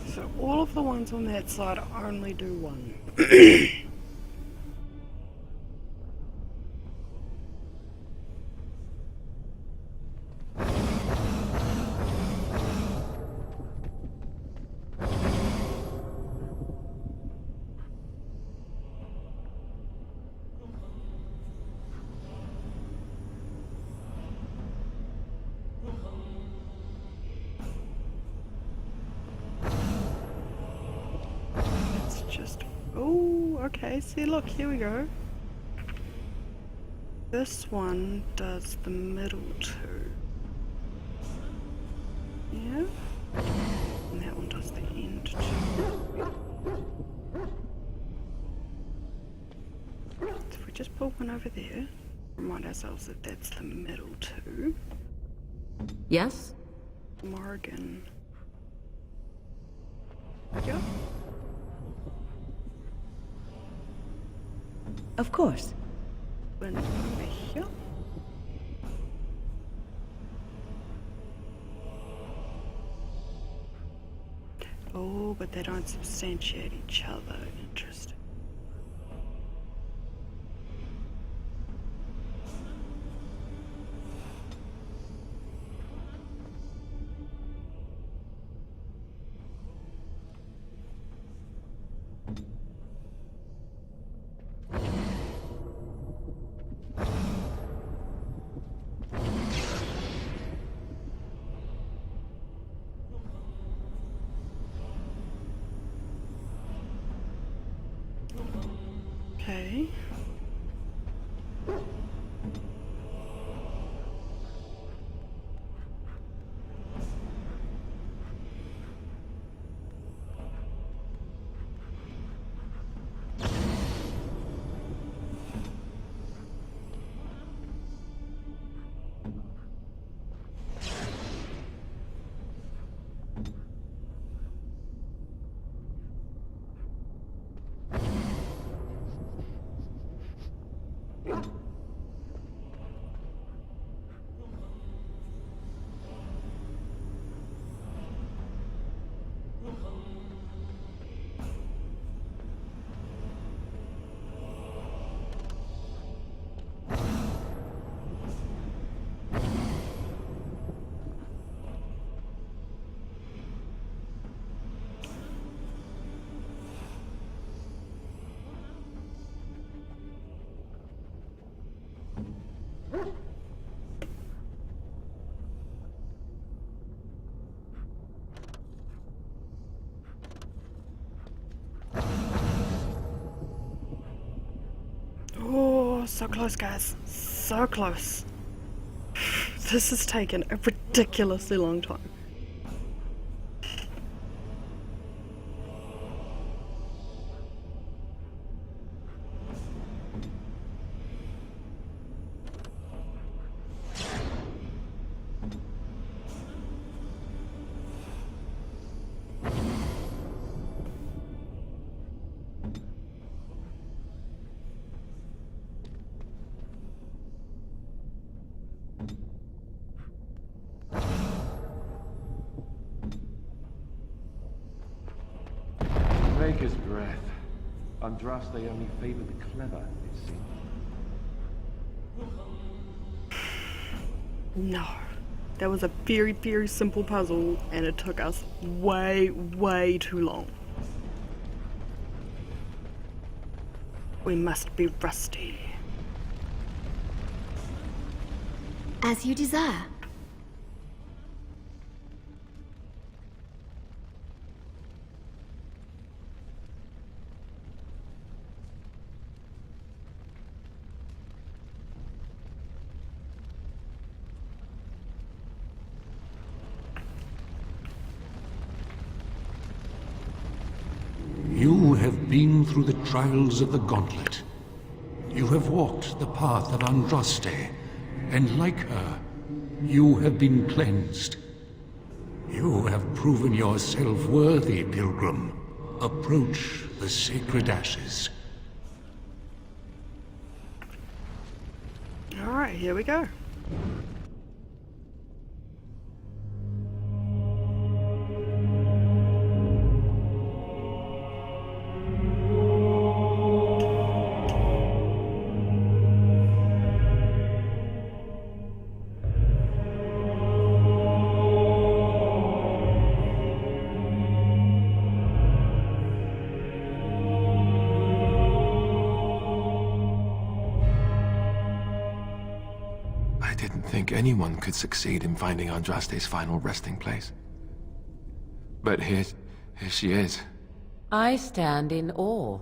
So all of the ones on that side only do one. just... Oh, okay, see, look, here we go. This one does the middle two. Yeah? And that one does the end two. So if we just pull one over there, remind ourselves that that's the middle two. Yes? Morgan. Yeah? Of course. Then over here. Oh, but they don't substantiate each other. Interesting. Okay. Oh, so close, guys. So close. This has taken a ridiculously long time. Maker's breath. Andraste only favored the clever, it seems. No. That was a very, very simple puzzle, and it took us way, way too long. We must be rusty. As you desire. You have been through the trials of the Gauntlet. You have walked the path of Andraste, and like her, you have been cleansed. You have proven yourself worthy, Pilgrim. Approach the sacred ashes. Alright, here we go. I didn't think anyone could succeed in finding Andraste's final resting place. But here she is, I stand in awe.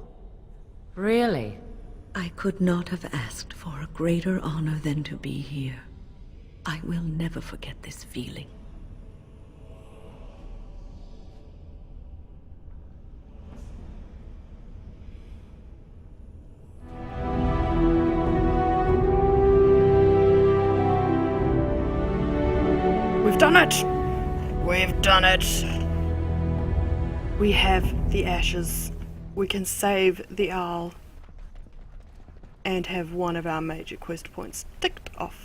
Really? I could not have asked for a greater honor than to be here. I will never forget this feeling. We've done it! We've done it! We have the ashes. We can save the owl. And have one of our major quest points ticked off.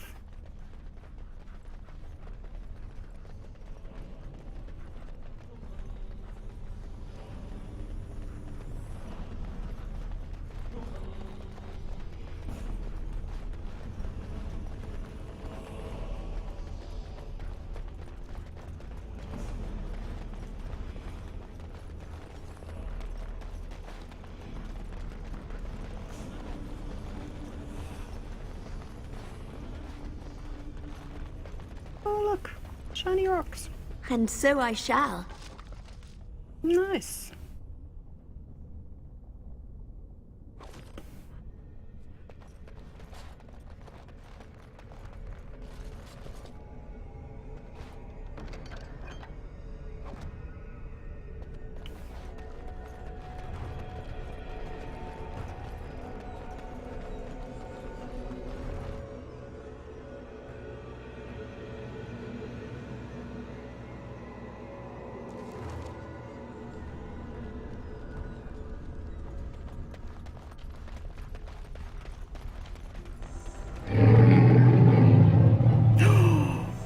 Oh look, shiny rocks. And so I shall. Nice.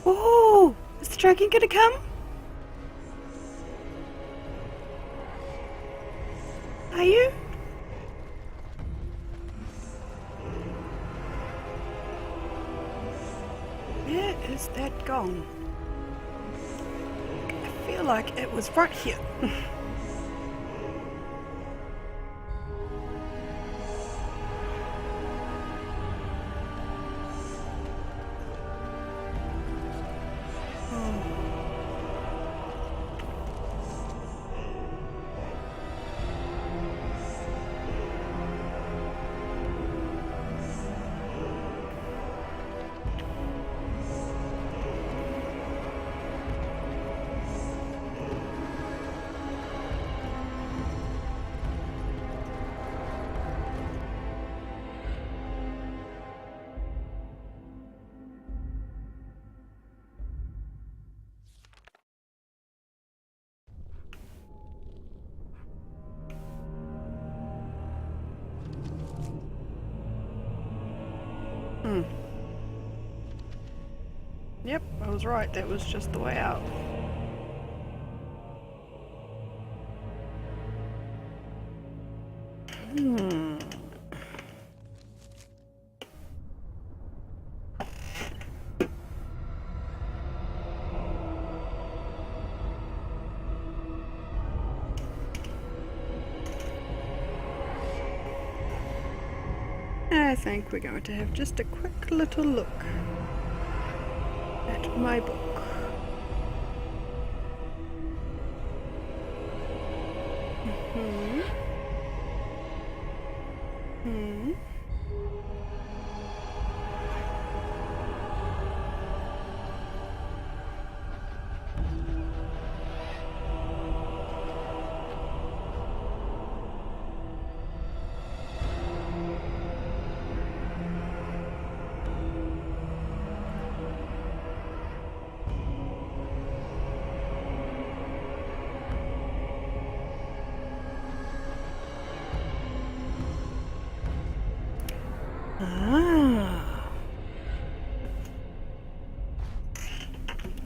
Oh, is the dragon gonna come? Are you? Where is that gone? I feel like it was right here. Yep, I was right. That was just the way out. I think we're going to have just a quick little look at my book.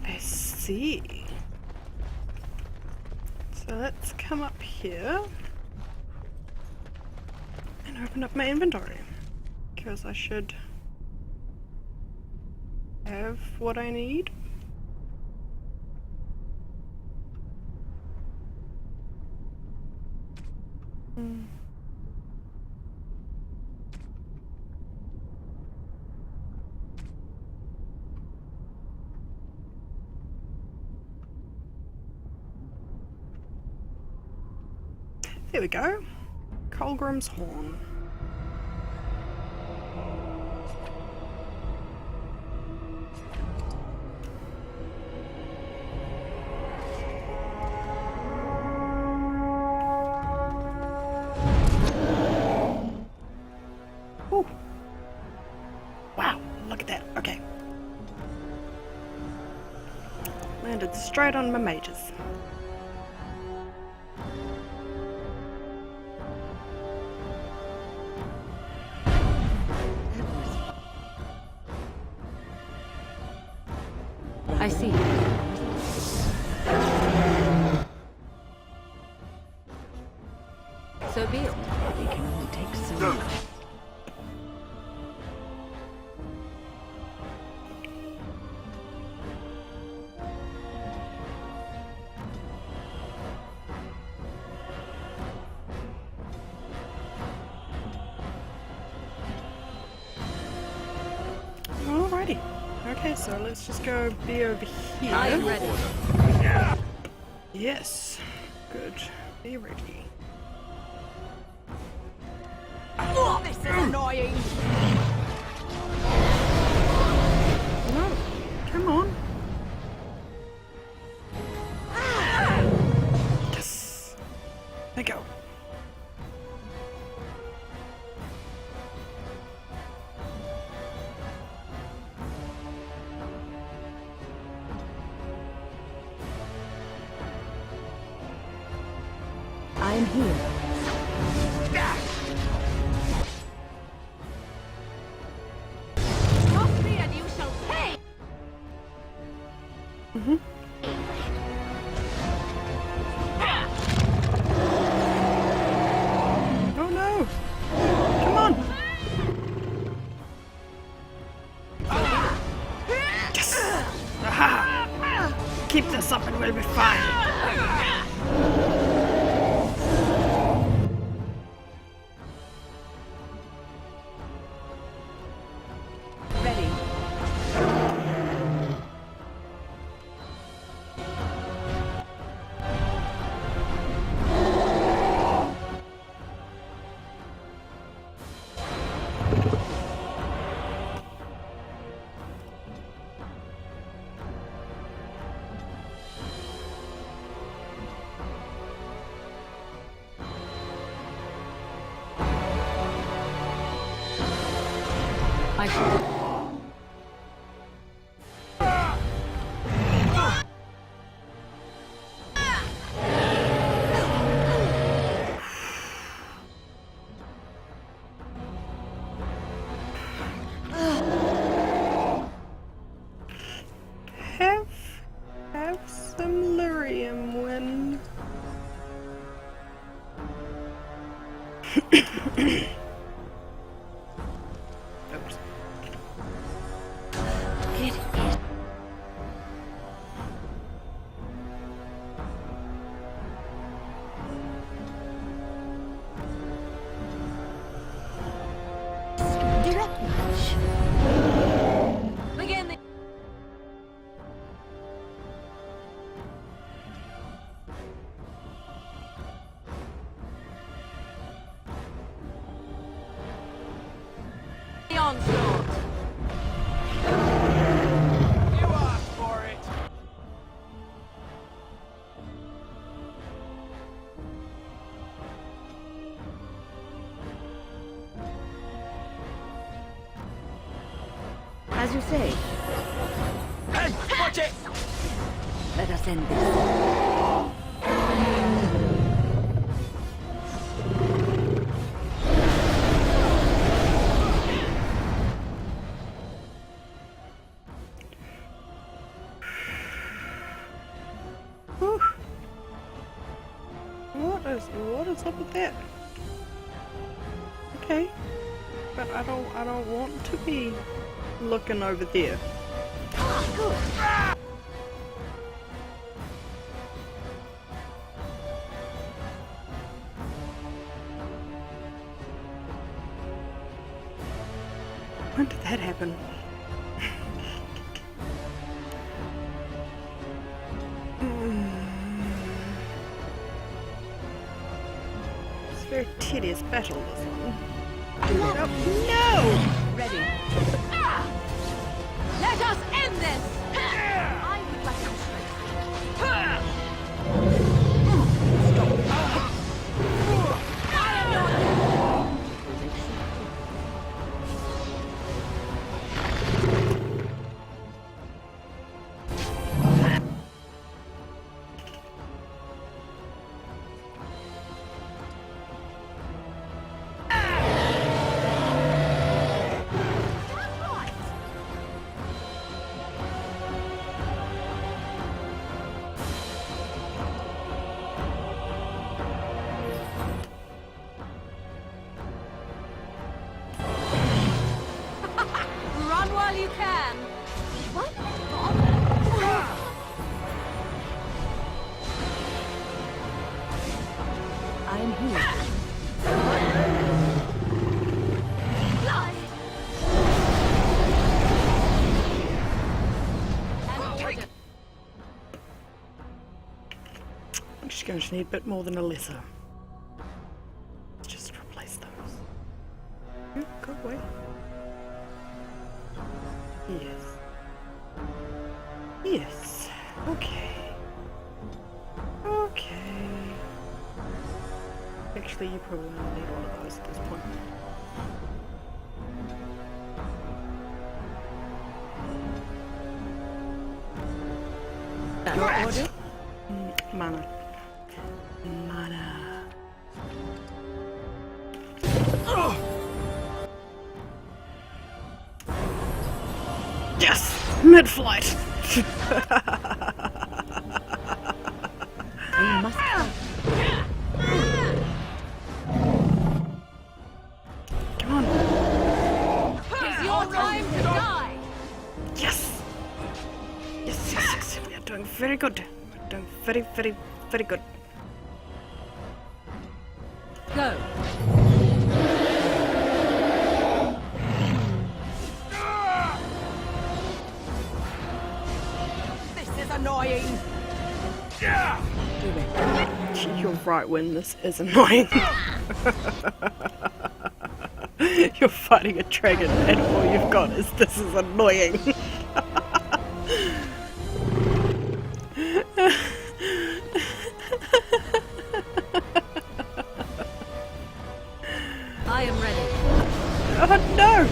I see. So let's come up here and open up my inventory, because I should have what I need. There we go. Colgrim's Horn. Ooh. Wow, look at that. Okay. Landed straight on my mages. I see. So be it. We can only take so much. Alrighty. Okay, so let's just go be over here. I'm ready. Yes. Good. Be ready. Oh, this is annoying. No. Come on. Yes. There you go. I am here. Cross me and you shall pay. Oh no. Come on. Yes. Aha. Keep this up and we'll be fine. I should. Have some lyrium when oops. Direct match. Begin the... the onslaught. You asked for it. As you say, Hey, watch it! let us end this. Whew. What is up with that? Okay. But I don't want to be looking over there. When did that happen? Very tedious battle, this one. Oh, no! Ready. Let us end this! I would like to run while you can. What? I'm here. I'm just going to need a bit more than Alyssa. Let's just replace those. Ooh, go away. Yes. Yes. Okay. Okay. Actually, you probably don't need one of those at this point. Your order? Mana. Mana. Yes! Mid-flight! We must help. Come on. It's your time to die. Yes! Yes, yes, yes. We are doing very good. We're doing very, very, very good. Go. This is annoying. You're right, Win. This is annoying. You're fighting a dragon and all you've got is this is annoying. I am ready. Oh no!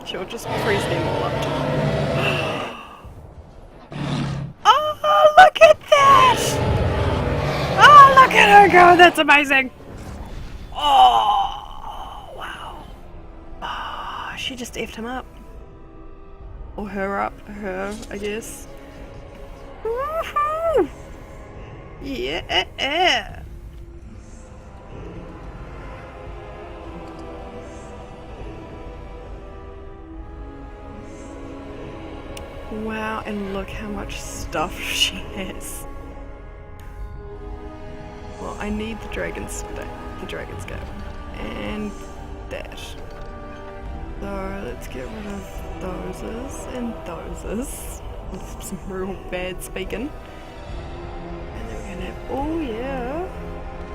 Sure, just freeze them all up. Oh, look at that! Oh, look at her go! That's amazing! Oh, wow. Oh, she just effed him up. Or her up. Her, I guess. Woohoo! Yeah! Wow, and look how much stuff she has. Well, I need the dragon's scale, and that. So let's get rid of thoses and thoses. With some real bad speaking. And then we're gonna have, oh yeah,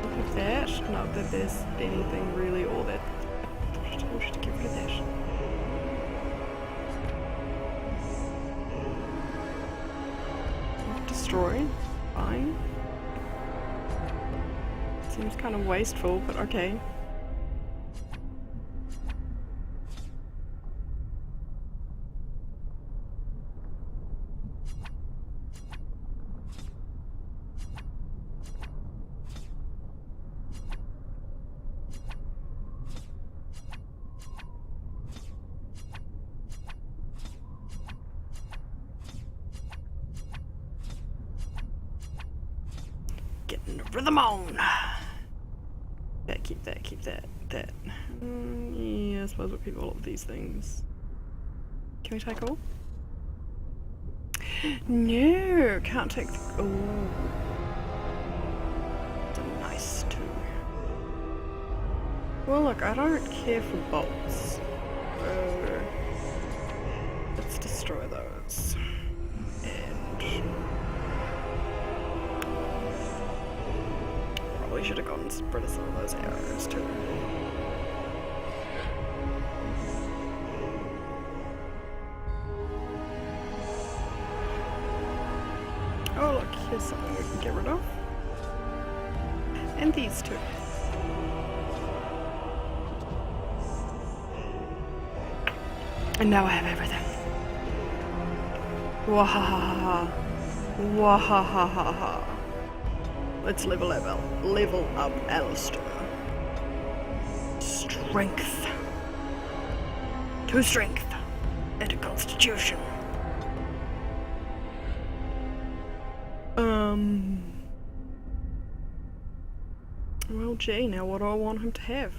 look at that. Not that there's anything really all that. We should get rid of that. Destroy. Fine. Seems kind of wasteful, but okay. Getting the rhythm on. Yeah, keep that. Yeah, I suppose we'll keep all of these things. Can we take all? No, can't take the... Oh. It's a nice too. Well, look, I don't care for bolts. Let's destroy those. And probably should have gotten rid of some of those arrows too. Oh look, here's something we can get rid of. And these two. And now I have everything. Wahahaha. Wahahaha. Let's level up Alistair. Strength. 2 strength. And a constitution. Well, gee, now what do I want him to have?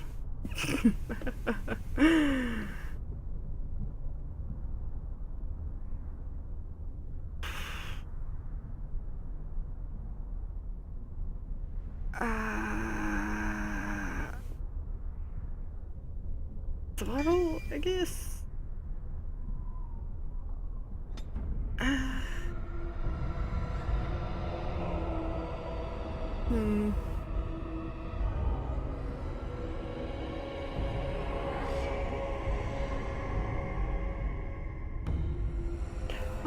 Survival, I guess.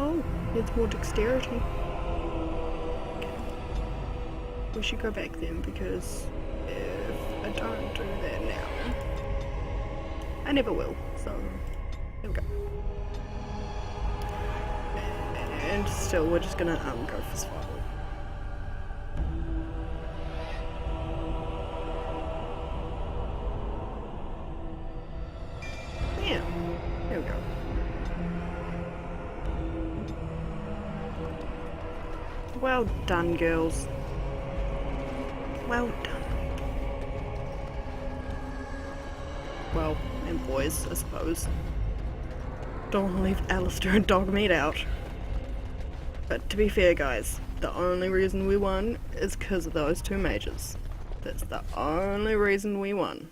Oh, it's more dexterity. Okay. We should go back then, because if I don't do that now, I never will, so here we go. And still, we're just gonna go for survival. Yeah, here we go. Well done, girls. Well done. Well, and boys, I suppose. Don't want to leave Alistair and Dogmeat out. But to be fair, guys, the only reason we won is because of those 2 mages. That's the only reason we won.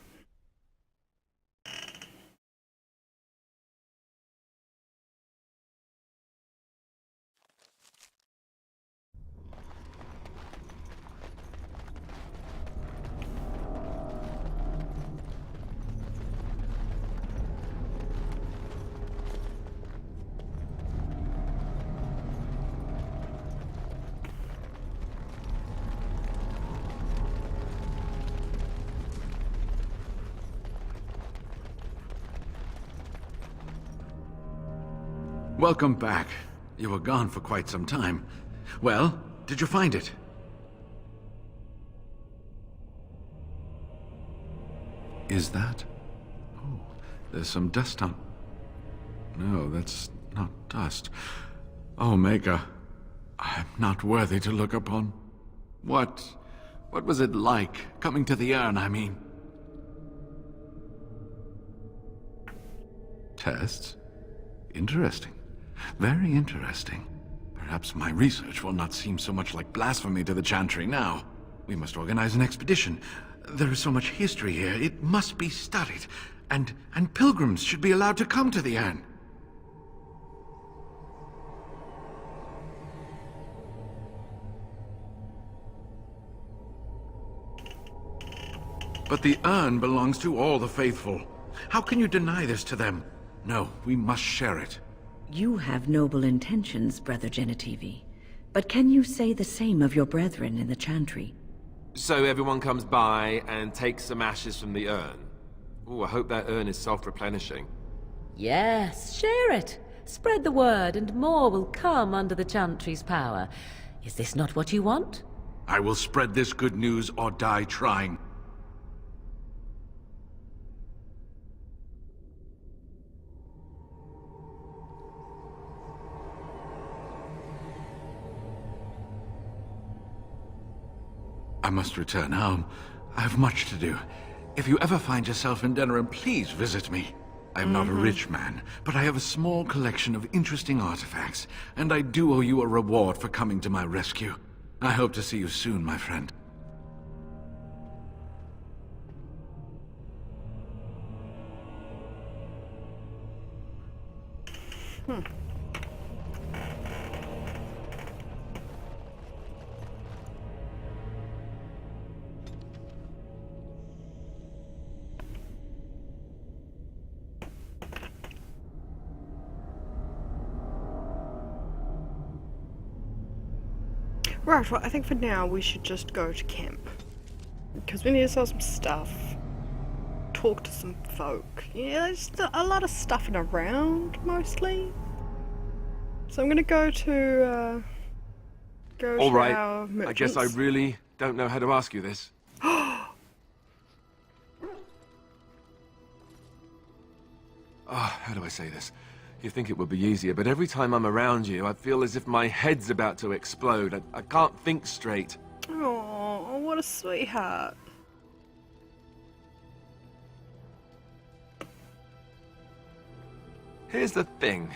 Welcome back. You were gone for quite some time. Well, did you find it? Is that? Oh, there's some dust on... No, that's not dust. Oh, Maker, I'm not worthy to look upon. What was it like, coming to the urn, I mean? Tests? Interesting. Very interesting. Perhaps my research will not seem so much like blasphemy to the Chantry now. We must organize an expedition. There is so much history here, it must be studied. And pilgrims should be allowed to come to the urn. But the urn belongs to all the faithful. How can you deny this to them? No, we must share it. You have noble intentions, Brother Genitivi. But can you say the same of your brethren in the Chantry? So everyone comes by and takes some ashes from the urn. Ooh, I hope that urn is self-replenishing. Yes, share it. Spread the word and more will come under the Chantry's power. Is this not what you want? I will spread this good news or die trying. I must return home. I have much to do. If you ever find yourself in Denerim, please visit me. I am not a rich man, but I have a small collection of interesting artifacts, and I do owe you a reward for coming to my rescue. I hope to see you soon, my friend. Right, well, I think for now we should just go to camp. Because we need to sell some stuff. Talk to some folk. Yeah, there's a lot of stuffing around, mostly. So I'm gonna go to, All right, our I guess I merchants. really don't know how to ask you this. How do I say this? You think it would be easier, but every time I'm around you, I feel as if my head's about to explode. I can't think straight. Oh, what a sweetheart. Here's the thing.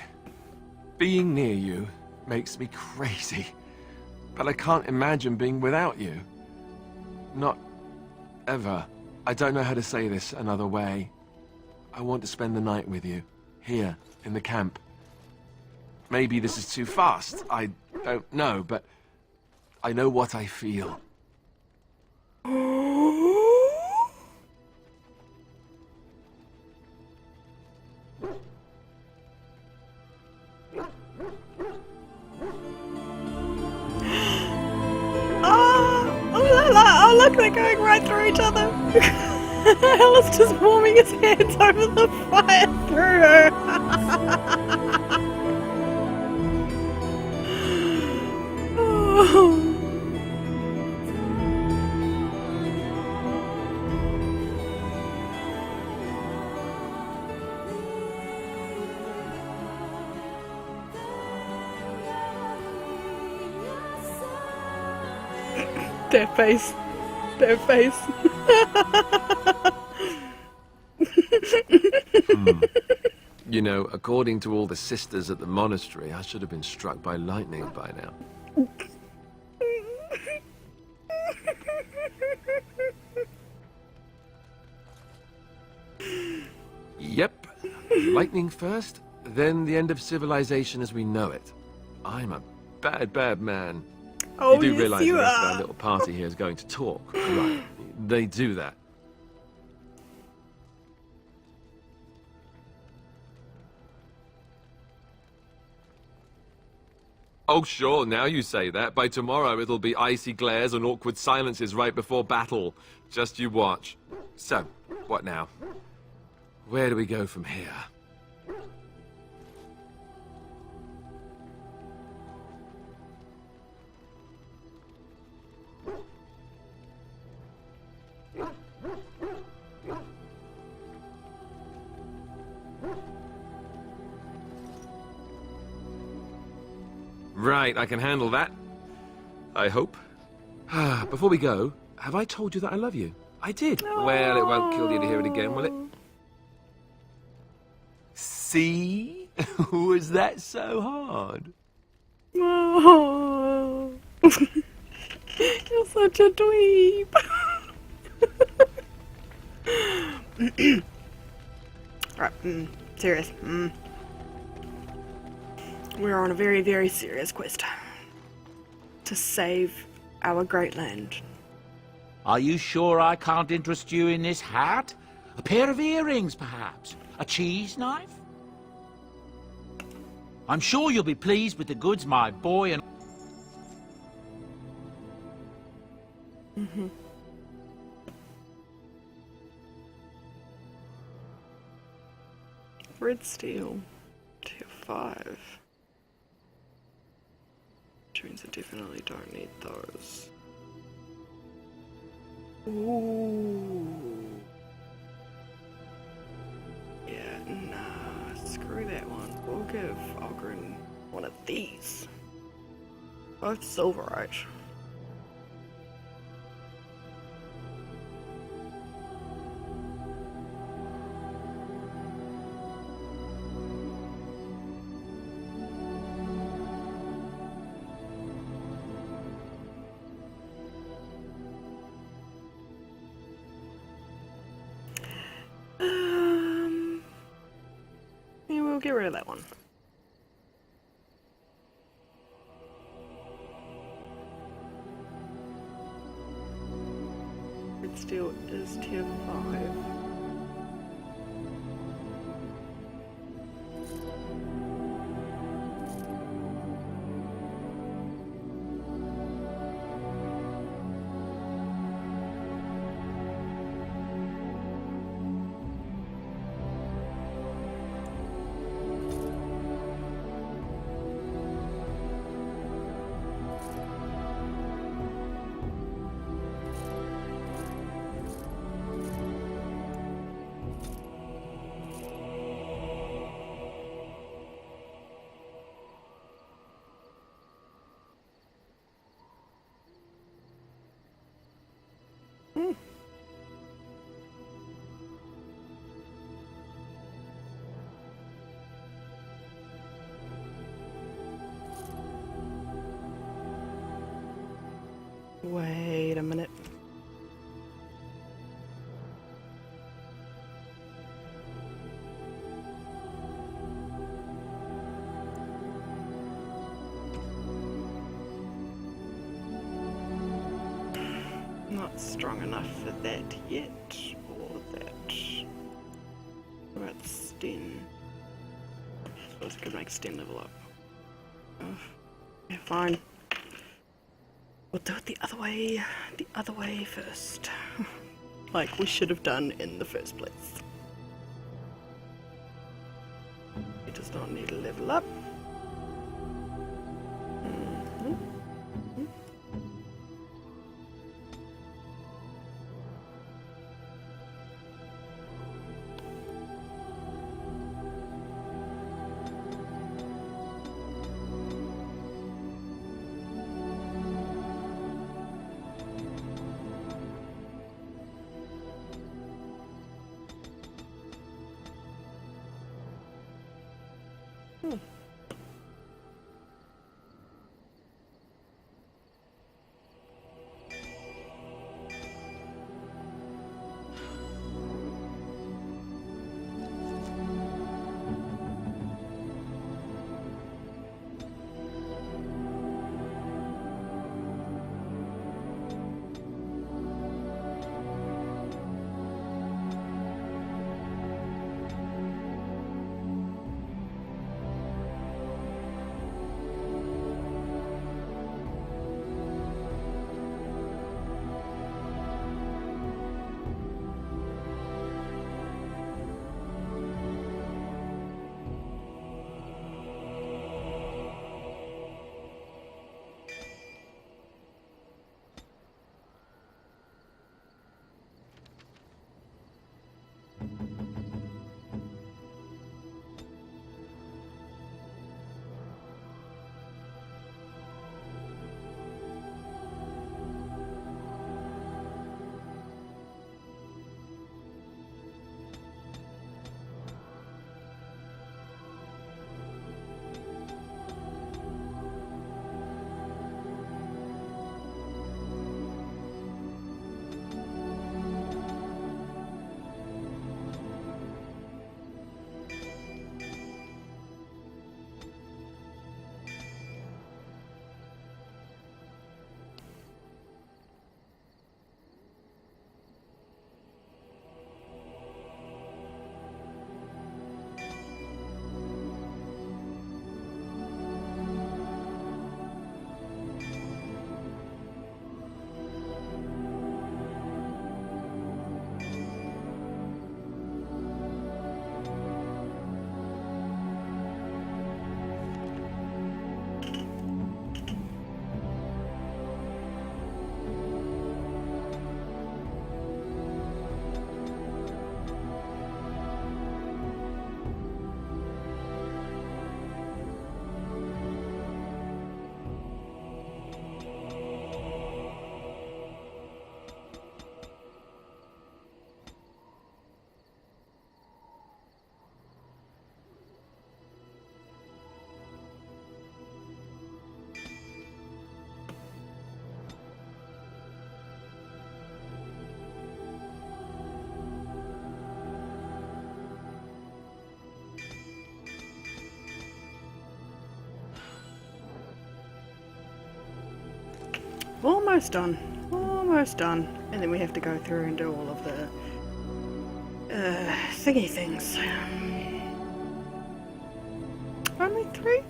Being near you makes me crazy. But I can't imagine being without you. Not ever. I don't know how to say this another way. I want to spend the night with you, here, in the camp. Maybe this is too fast. I don't know, but I know what I feel. Oh look, they're going right through each other. Alistair's warming his hands over the fire through her. Oh. Their face. Their face. You know, according to all the sisters at the monastery, I should have been struck by lightning by now. Yep. Lightning first, then the end of civilization as we know it. I'm a bad, bad man. Oh, you do yes, realize you the rest of are. our little party here is going to talk, right? They do that. Oh, sure, now you say that. By tomorrow, it'll be icy glares and awkward silences right before battle. Just you watch. So, what now? Where do we go from here? Right, I can handle that. I hope. Before we go, have I told you that I love you? I did. Well, it won't kill you to hear it again, will it? See? Was that so hard? Oh. You're such a dweeb. Alright, serious. We're on a very, very serious quest to save our great land. Are you sure I can't interest you in this hat? A pair of earrings, perhaps? A cheese knife? I'm sure you'll be pleased with the goods, my boy, and... Red steel, tier 5. Which means I definitely don't need those. Ooh. Yeah, nah, screw that one. We'll give Ogren one of these. Both silverite. Yeah, we'll get rid of that one. Steel is tier 5. Wait a minute. Not strong enough for that yet, or that. What about Sten? I suppose I could make Sten level up. Oh, yeah, fine. We'll do it the other way first. Like we should have done in the first place. He does not need to level up. Almost done. almost done. And then we have to go through and do all of the thingy things. Only 3?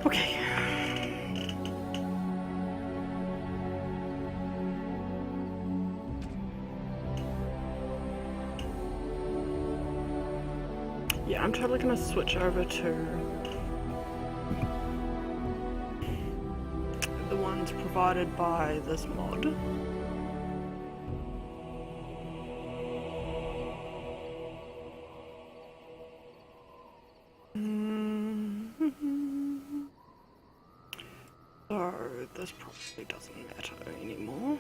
Okay. Yeah, I'm totally gonna switch over to the ones provided by this mod. So this probably doesn't matter anymore.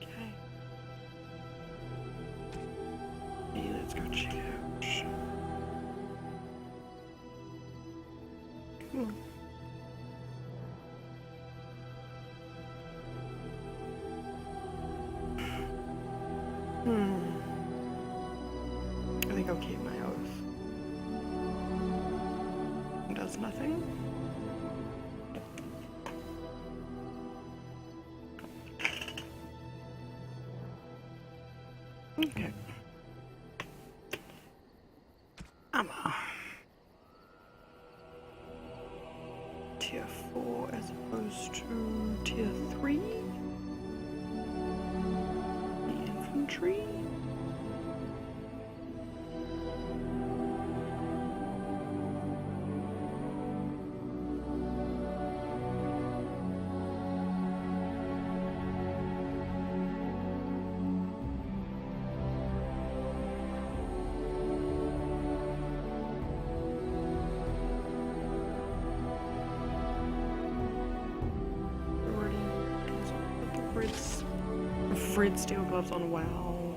Okay. Hey, let's go check out. Come on. I think I'll keep my oath. Does nothing. Okay. Armor. Tier 4 as opposed to Tier 3. The infantry. Fred steel gloves on, wow.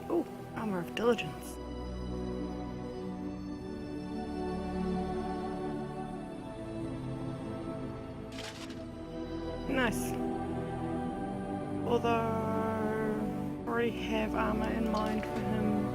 Oh, armor of diligence. Nice. Although already have armor in mind for him.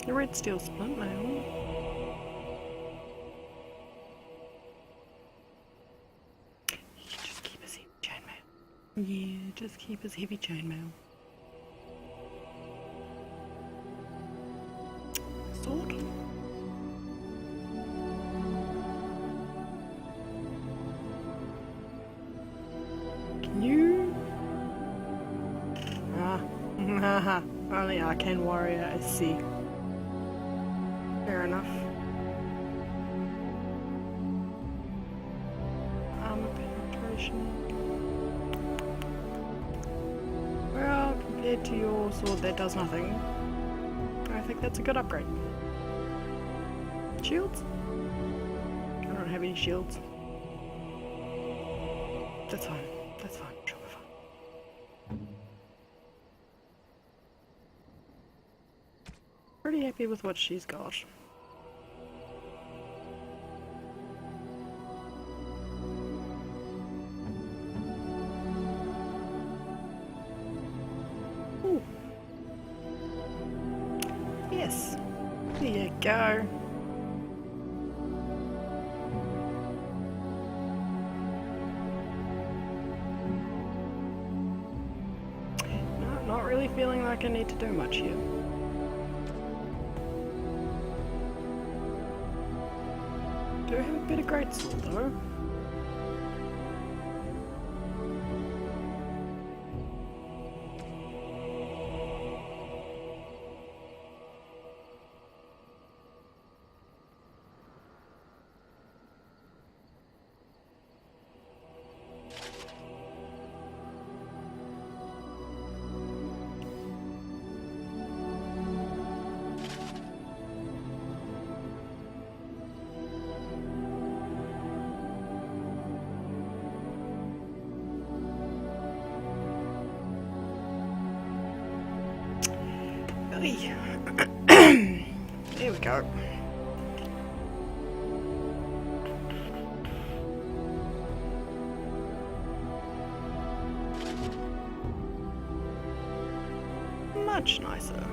The red steel splint mail. Yeah, just keep his heavy chainmail. Sword. Can you? Ah, only Arcane Warrior, I see. Fair enough. Armor penetration. Well, compared to your sword that does nothing, I think that's a good upgrade. Shields? I don't have any shields. That's fine. That's fine. She'll be fine. Pretty happy with what she's got. Ooh. Yes. There you go. No, not really feeling like I need to do much here. do have a bit of greatsword though. There we go. Much nicer.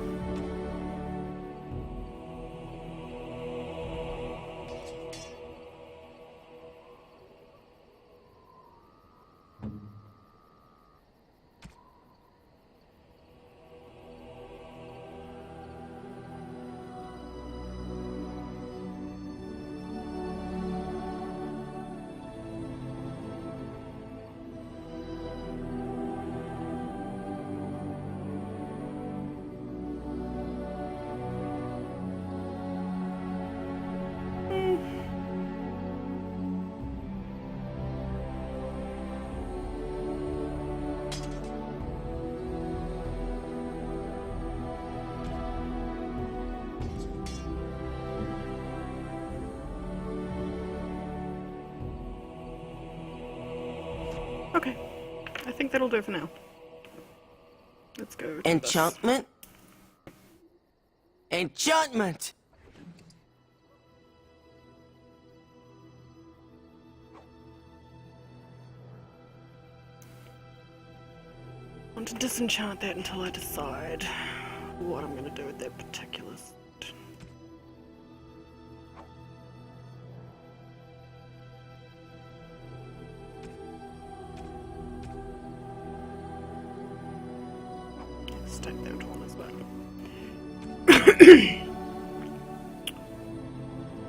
Okay, I think that'll do it for now. Let's go to Enchantment? Enchantment! I want to disenchant that until I decide what I'm going to do with that particular set. Stack that one as well.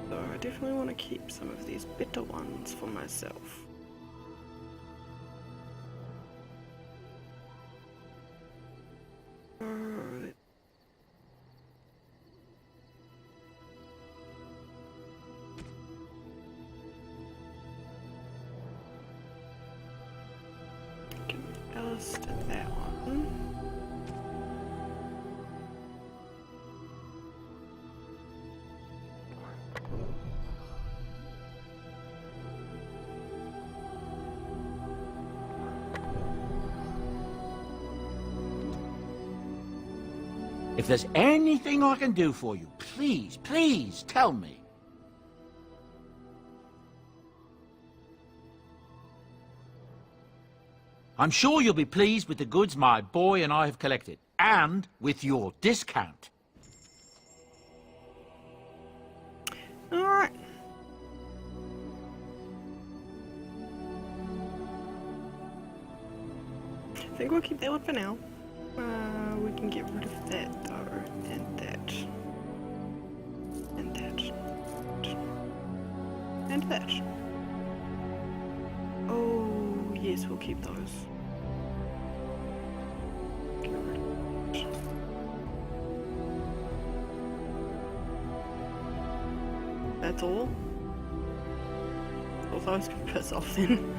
So I definitely want to keep some of these better ones for myself. Alice did that one. If there's anything I can do for you, please, please tell me. I'm sure you'll be pleased with the goods my boy and I have collected, and with your discount. Alright. I think we'll keep that one for now. We can get rid of that though, and that. And that. And that. Oh, yes, we'll keep those. Get rid of that. That's all? Well, those can piss off then.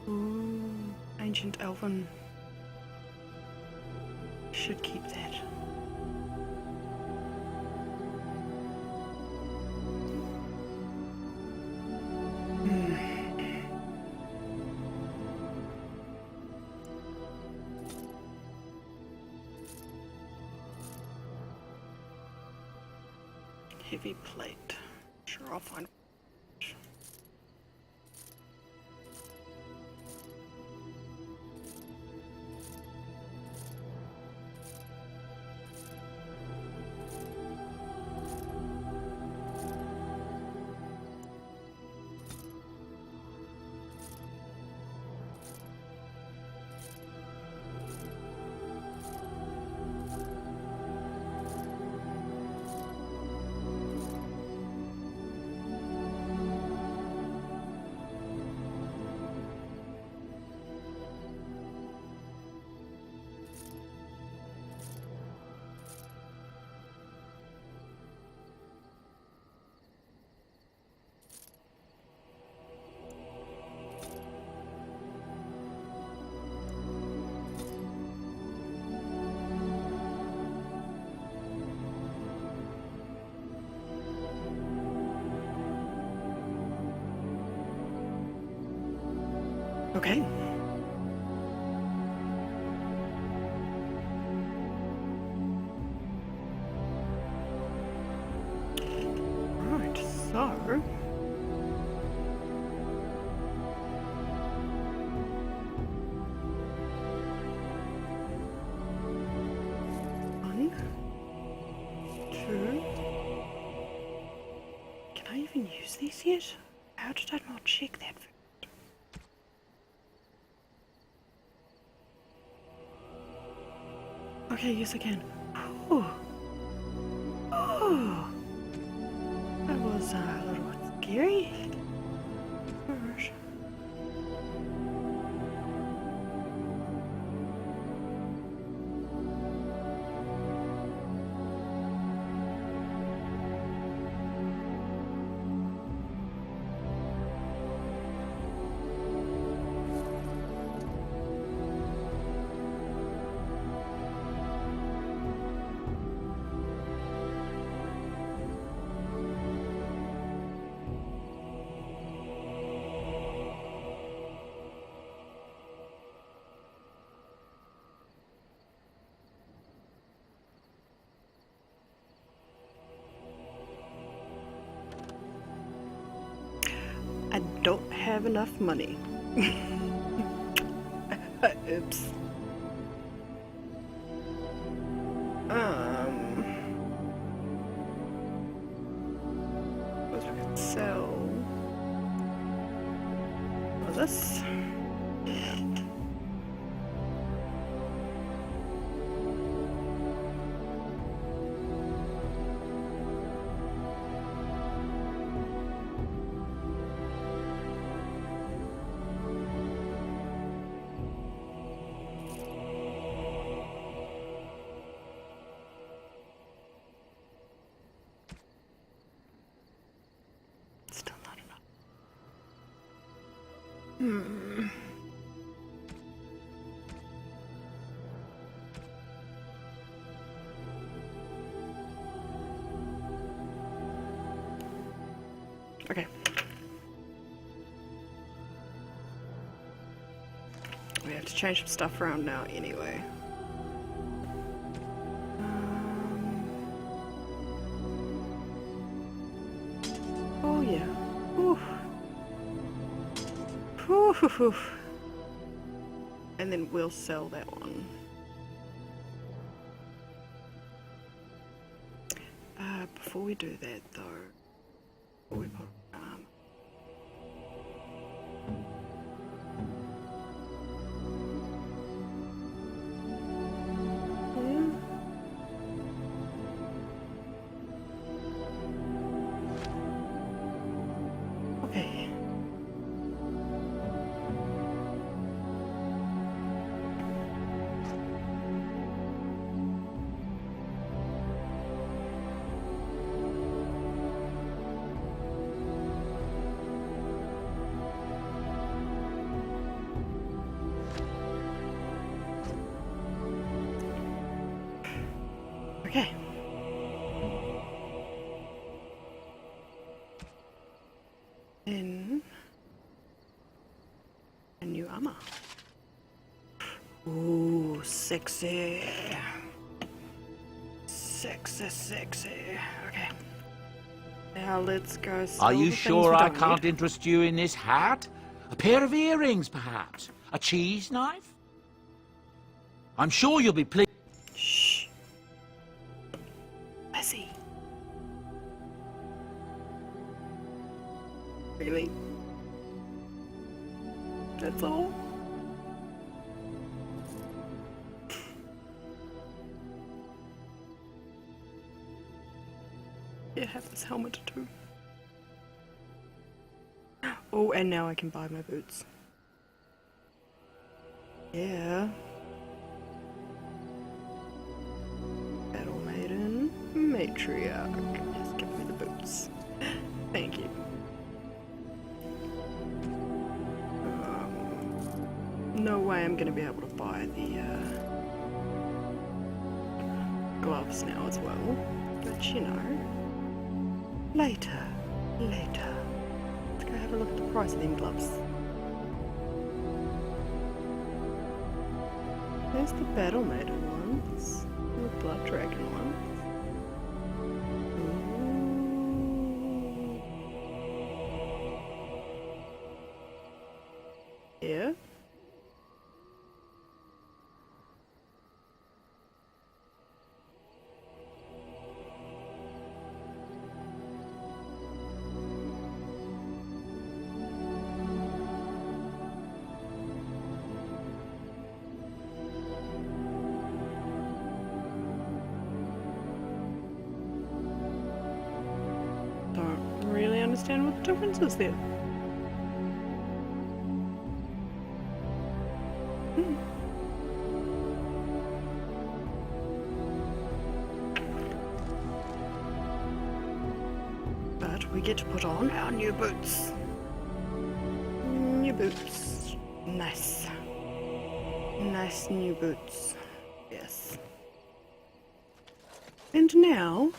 Ooh, ancient elven. Should keep that. Heavy plate. Sure, I'll find. Okay. Right, so... Can I even use these yet? How did I not check that first? Okay, yes I can. Oh. Oh. That was a little bit scary. Gosh. I don't have enough money. Oops. Suppose we could sell this. Still not enough. Okay. We have to change some stuff around now anyway. Oh yeah. Whew. Whew. And then we'll sell that one. Before we do that though, we put okay. Okay. In a new armor. Ooh, sexy. Sexy. Okay. Now let's go sell Are you the things sure we I don't can't need. interest you in this hat? A pair of earrings, perhaps? A cheese knife? I'm sure you'll be pleased. Shh. Messy. Really? That's all? Yeah, have this helmet too. Oh, and now I can buy my boots. Yeah. Battle Maiden, Matriarch. Just give me the boots. Thank you. No way I'm gonna be able to buy the gloves now as well. But you know, later. Let's go have a look at the price of them gloves. There's the Battle Maiden ones. The Blood Dragon ones. Yeah. Don't really understand what the difference is there. But we get to put on our new boots. New boots. Nice. Nice new boots. Yes. And now,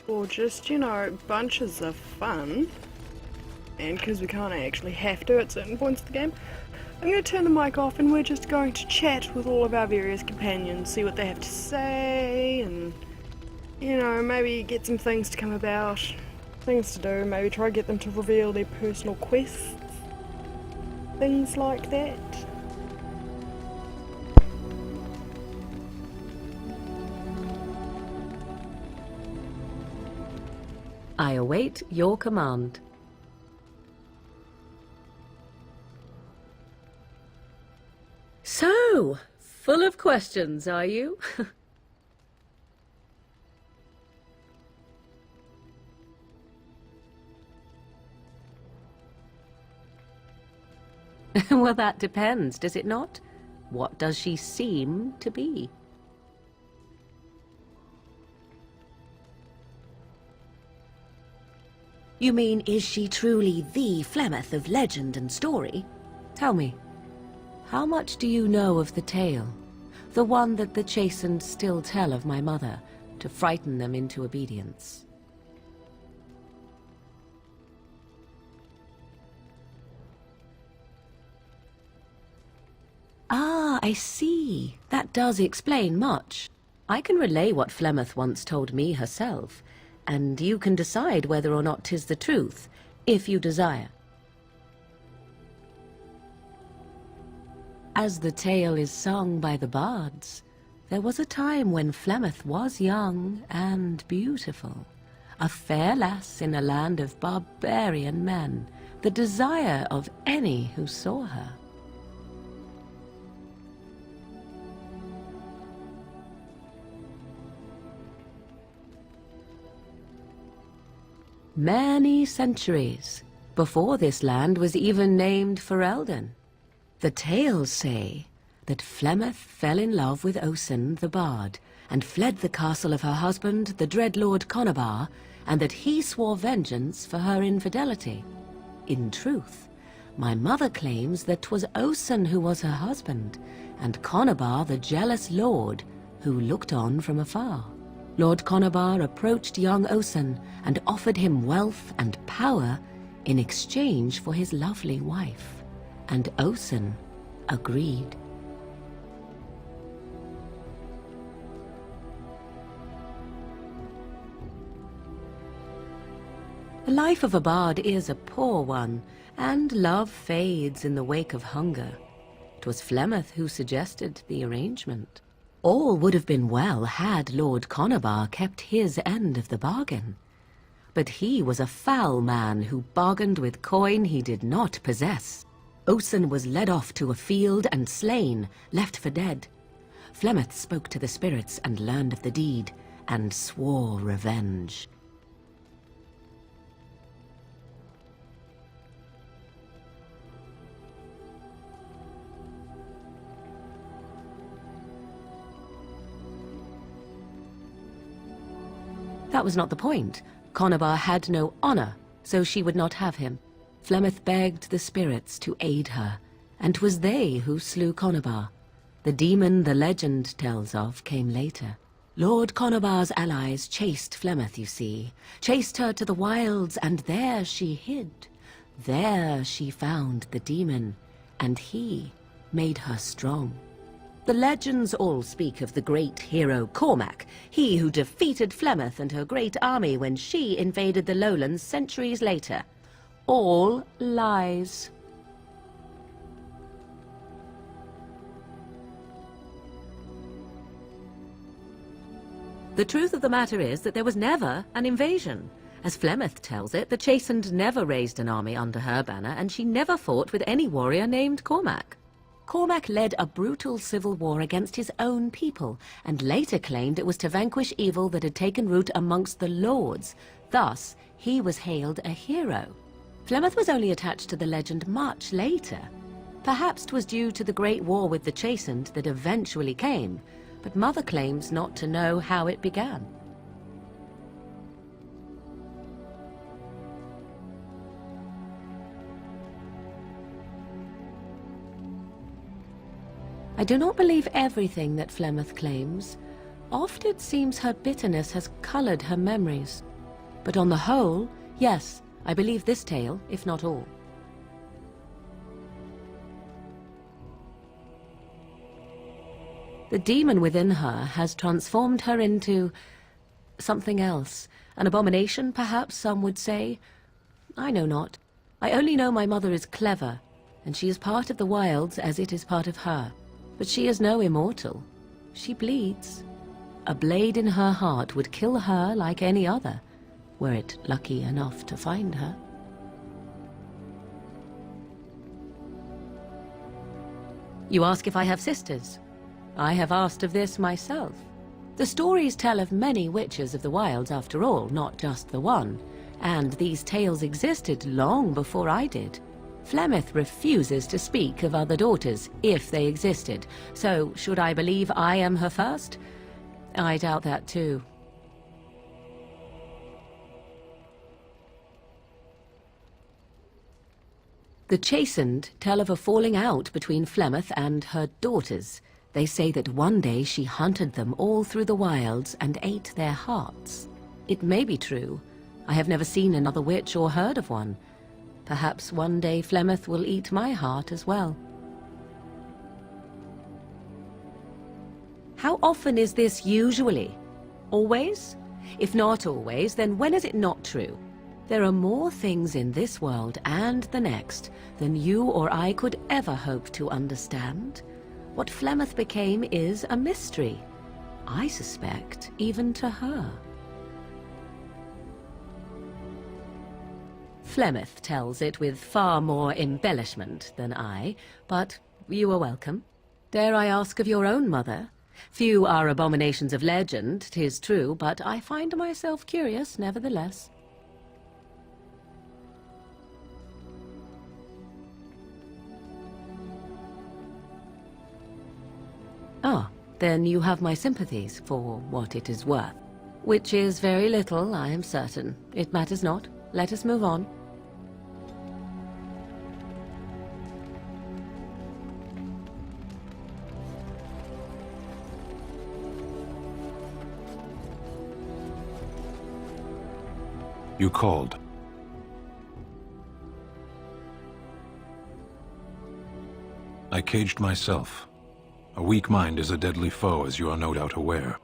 for just, you know, bunches of fun, and because we can't actually have to at certain points of the game, I'm going to turn the mic off and we're just going to chat with all of our various companions, see what they have to say, and, you know, maybe get some things to come about, things to do, maybe try to get them to reveal their personal quests, things like that. I await your command. So, full of questions, are you? Well, that depends, does it not? What does she seem to be? You mean, is she truly the Flemeth of legend and story? Tell me, how much do you know of the tale? The one that the chastened still tell of my mother, to frighten them into obedience. Ah, I see. That does explain much. I can relay what Flemeth once told me herself, and you can decide whether or not 'tis the truth, if you desire. As the tale is sung by the bards, there was a time when Flemeth was young and beautiful, a fair lass in a land of barbarian men, the desire of any who saw her. Many centuries before this land was even named Ferelden. The tales say that Flemeth fell in love with Osen the Bard and fled the castle of her husband, the dread Lord Conobar, and that he swore vengeance for her infidelity. In truth, my mother claims that 'twas Osen who was her husband, and Conobar the jealous lord who looked on from afar. Lord Conobar approached young Osen and offered him wealth and power in exchange for his lovely wife, and Osen agreed. The life of a bard is a poor one, and love fades in the wake of hunger. 'Twas Flemeth who suggested the arrangement. All would have been well had Lord Conobar kept his end of the bargain. But he was a foul man who bargained with coin he did not possess. Osen was led off to a field and slain, left for dead. Flemeth spoke to the spirits and learned of the deed, and swore revenge. That was not the point. Conobar had no honor, so she would not have him. Flemeth begged the spirits to aid her, and 'twas they who slew Conobar. The demon the legend tells of came later. Lord Conobar's allies chased Flemeth, you see, chased her to the wilds, and there she hid. There she found the demon, and he made her strong. The legends all speak of the great hero Cormac, he who defeated Flemeth and her great army when she invaded the lowlands centuries later. All lies. The truth of the matter is that there was never an invasion. As Flemeth tells it, the Chastened never raised an army under her banner, and she never fought with any warrior named Cormac. Cormac led a brutal civil war against his own people, and later claimed it was to vanquish evil that had taken root amongst the lords. Thus, he was hailed a hero. Flemeth was only attached to the legend much later. Perhaps 'twas due to the great war with the Chastened that eventually came, but Mother claims not to know how it began. I do not believe everything that Flemeth claims. Oft it seems her bitterness has colored her memories. But on the whole, yes, I believe this tale, if not all. The demon within her has transformed her into something else. An abomination, perhaps some would say. I know not. I only know my mother is clever, and she is part of the wilds as it is part of her. But she is no immortal. She bleeds. A blade in her heart would kill her like any other, were it lucky enough to find her. You ask if I have sisters? I have asked of this myself. The stories tell of many witches of the wilds after all, not just the one, and these tales existed long before I did. Flemeth refuses to speak of other daughters, if they existed, so should I believe I am her first? I doubt that too. The Chastened tell of a falling out between Flemeth and her daughters. They say that one day she hunted them all through the wilds and ate their hearts. It may be true. I have never seen another witch or heard of one. Perhaps one day Flemeth will eat my heart as well. How often is this usually? Always? If not always, then when is it not true? There are more things in this world and the next than you or I could ever hope to understand. What Flemeth became is a mystery. I suspect even to her. Flemeth tells it with far more embellishment than I, but you are welcome. Dare I ask of your own mother? Few are abominations of legend, 'tis true, but I find myself curious nevertheless. Ah, then you have my sympathies for what it is worth. Which is very little, I am certain. It matters not. Let us move on. You called. I caged myself. A weak mind is a deadly foe, as you are no doubt aware.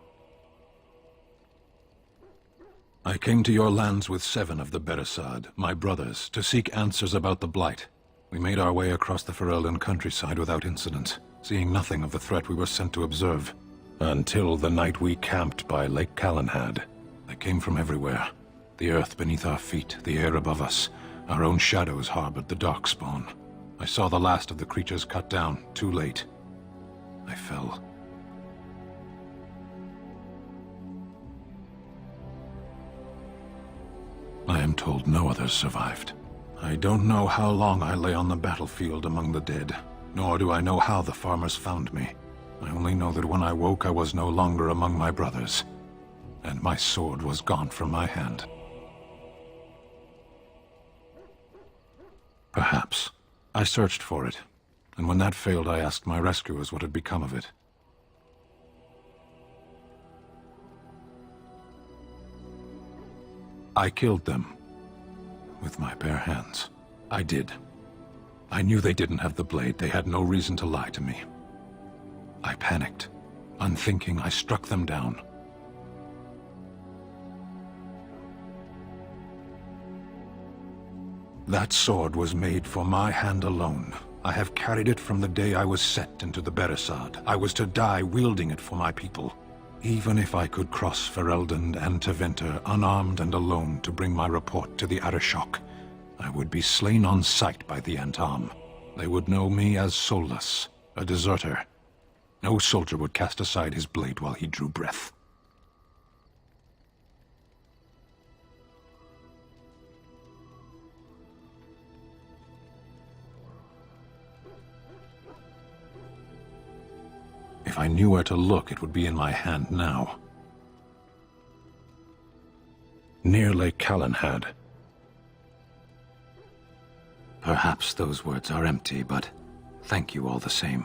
I came to your lands with 7 of the Beresad, my brothers, to seek answers about the Blight. We made our way across the Ferelden countryside without incident, seeing nothing of the threat we were sent to observe. Until the night we camped by Lake Calenhad. They came from everywhere. The earth beneath our feet, the air above us. Our own shadows harbored the Darkspawn. I saw the last of the creatures cut down, too late. I fell. I am told no others survived. I don't know how long I lay on the battlefield among the dead, nor do I know how the farmers found me. I only know that when I woke I was no longer among my brothers, and my sword was gone from my hand. Perhaps. I searched for it, and when that failed I asked my rescuers what had become of it. I killed them. With my bare hands. I did. I knew they didn't have the blade. They had no reason to lie to me. I panicked. Unthinking, I struck them down. That sword was made for my hand alone. I have carried it from the day I was set into the Beresard. I was to die wielding it for my people. Even if I could cross Ferelden and Tevinter unarmed and alone to bring my report to the Arishok, I would be slain on sight by the Antam. They would know me as soulless, a deserter. No soldier would cast aside his blade while he drew breath. If I knew where to look, it would be in my hand now. Near Lake Calenhad. Perhaps those words are empty, but thank you all the same.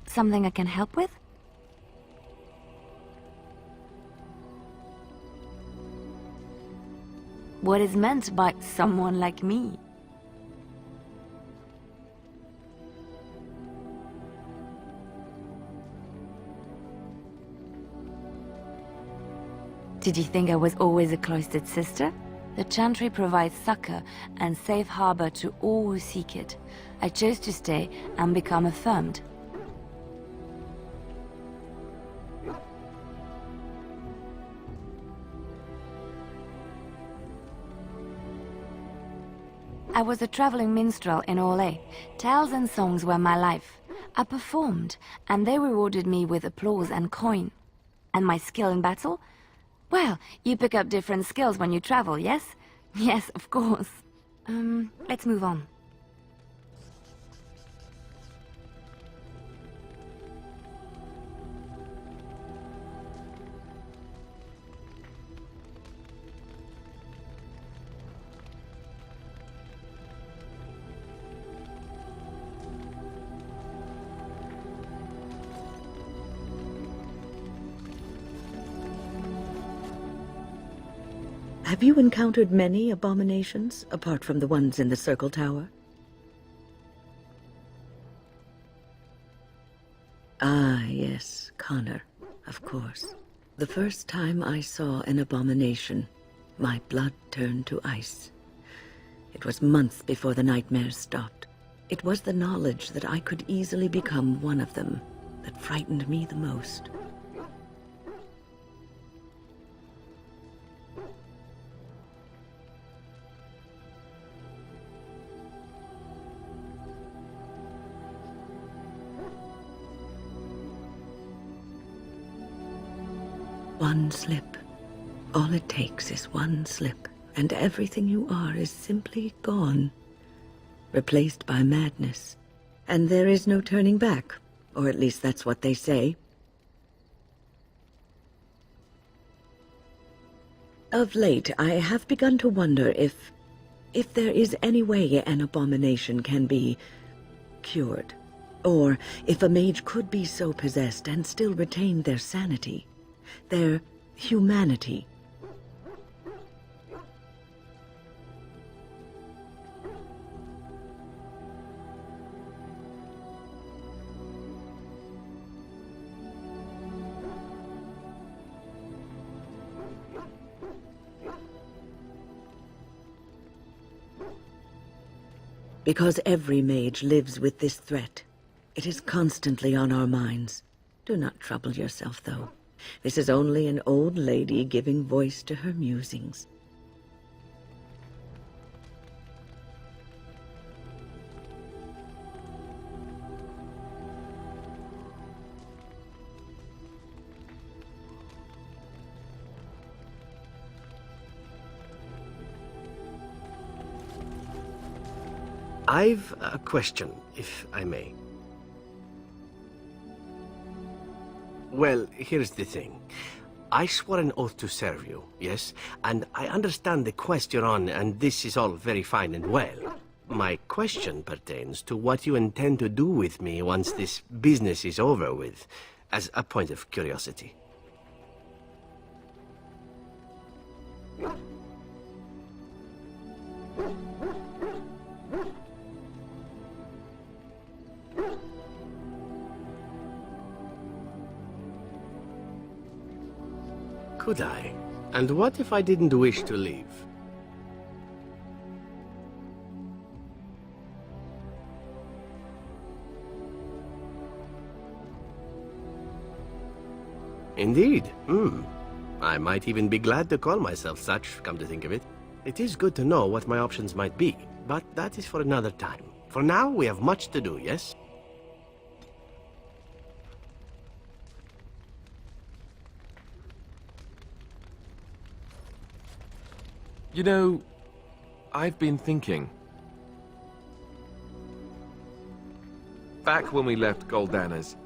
Something I can help with? What is meant by someone like me? Did you think I was always a cloistered sister? The Chantry provides succor and safe harbor to all who seek it. I chose to stay and become affirmed. I was a traveling minstrel in Orlais. Tales and songs were my life. I performed, and they rewarded me with applause and coin. And my skill in battle? Well, you pick up different skills when you travel, yes? Yes, of course. Let's move on. Have you encountered many abominations, apart from the ones in the Circle Tower? Ah, yes, Connor, of course. The first time I saw an abomination, my blood turned to ice. It was months before the nightmares stopped. It was the knowledge that I could easily become one of them that frightened me the most. One slip. All it takes is one slip, and everything you are is simply gone. Replaced by madness. And there is no turning back, or at least that's what they say. Of late, I have begun to wonder if there is any way an abomination can be cured, or if a mage could be so possessed and still retain their sanity. Their humanity. Because every mage lives with this threat. It is constantly on our minds. Do not trouble yourself, though. This is only an old lady giving voice to her musings. I've a question, if I may. Well, here's the thing. I swore an oath to serve you, yes? And I understand the quest you're on, and this is all very fine and well. My question pertains to what you intend to do with me once this business is over with, as a point of curiosity. Could I? And what if I didn't wish to leave? Indeed. I might even be glad to call myself such, come to think of it. It is good to know what my options might be, but that is for another time. For now, we have much to do, yes? You know, I've been thinking. Back when we left Goldanas,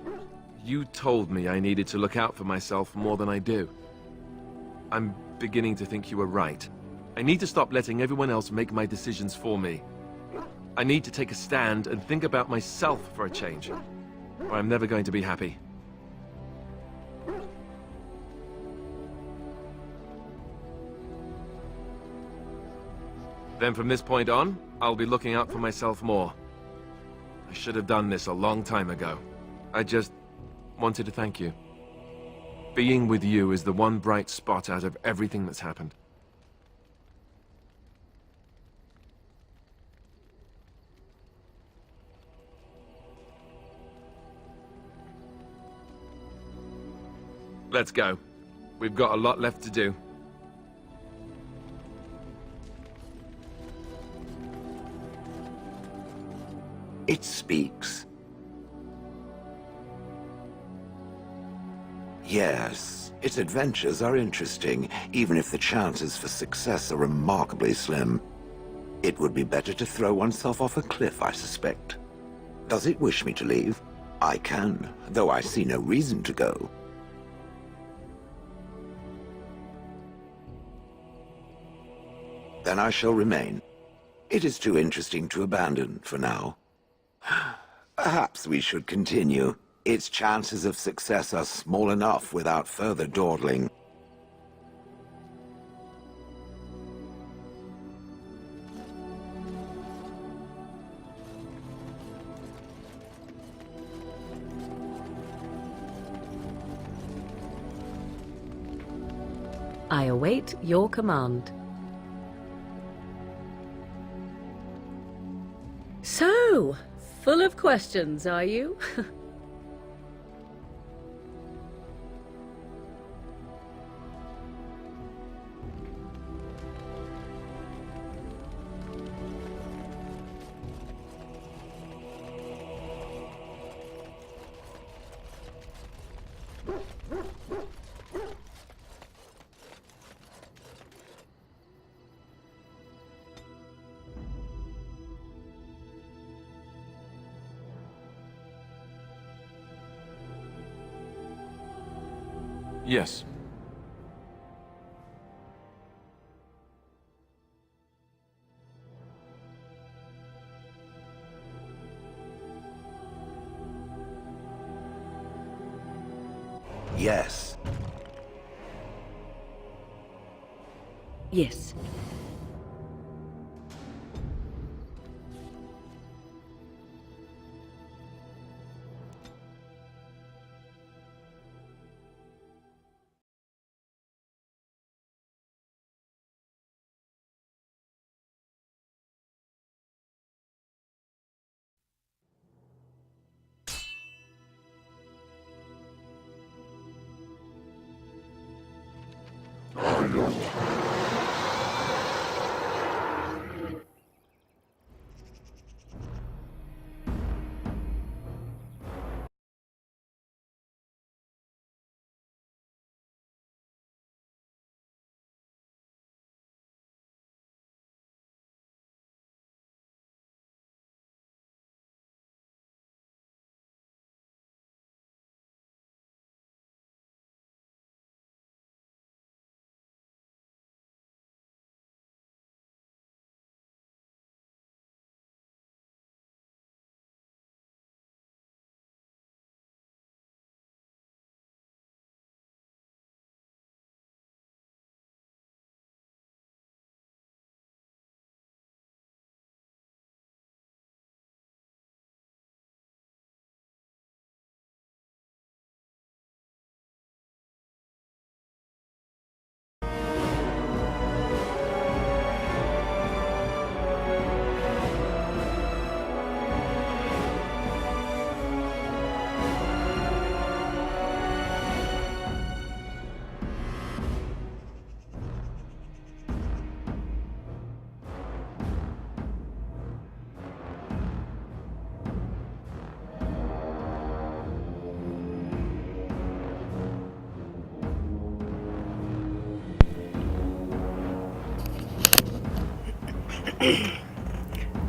you told me I needed to look out for myself more than I do. I'm beginning to think you were right. I need to stop letting everyone else make my decisions for me. I need to take a stand and think about myself for a change, or I'm never going to be happy. Then from this point on, I'll be looking out for myself more. I should have done this a long time ago. I just wanted to thank you. Being with you is the one bright spot out of everything that's happened. Let's go. We've got a lot left to do. It speaks. Yes, its adventures are interesting, even if the chances for success are remarkably slim. It would be better to throw oneself off a cliff, I suspect. Does it wish me to leave? I can, though I see no reason to go. Then I shall remain. It is too interesting to abandon for now. Perhaps we should continue. Its chances of success are small enough without further dawdling. I await your command. So, full of questions, are you? Yes. Yes. Yes.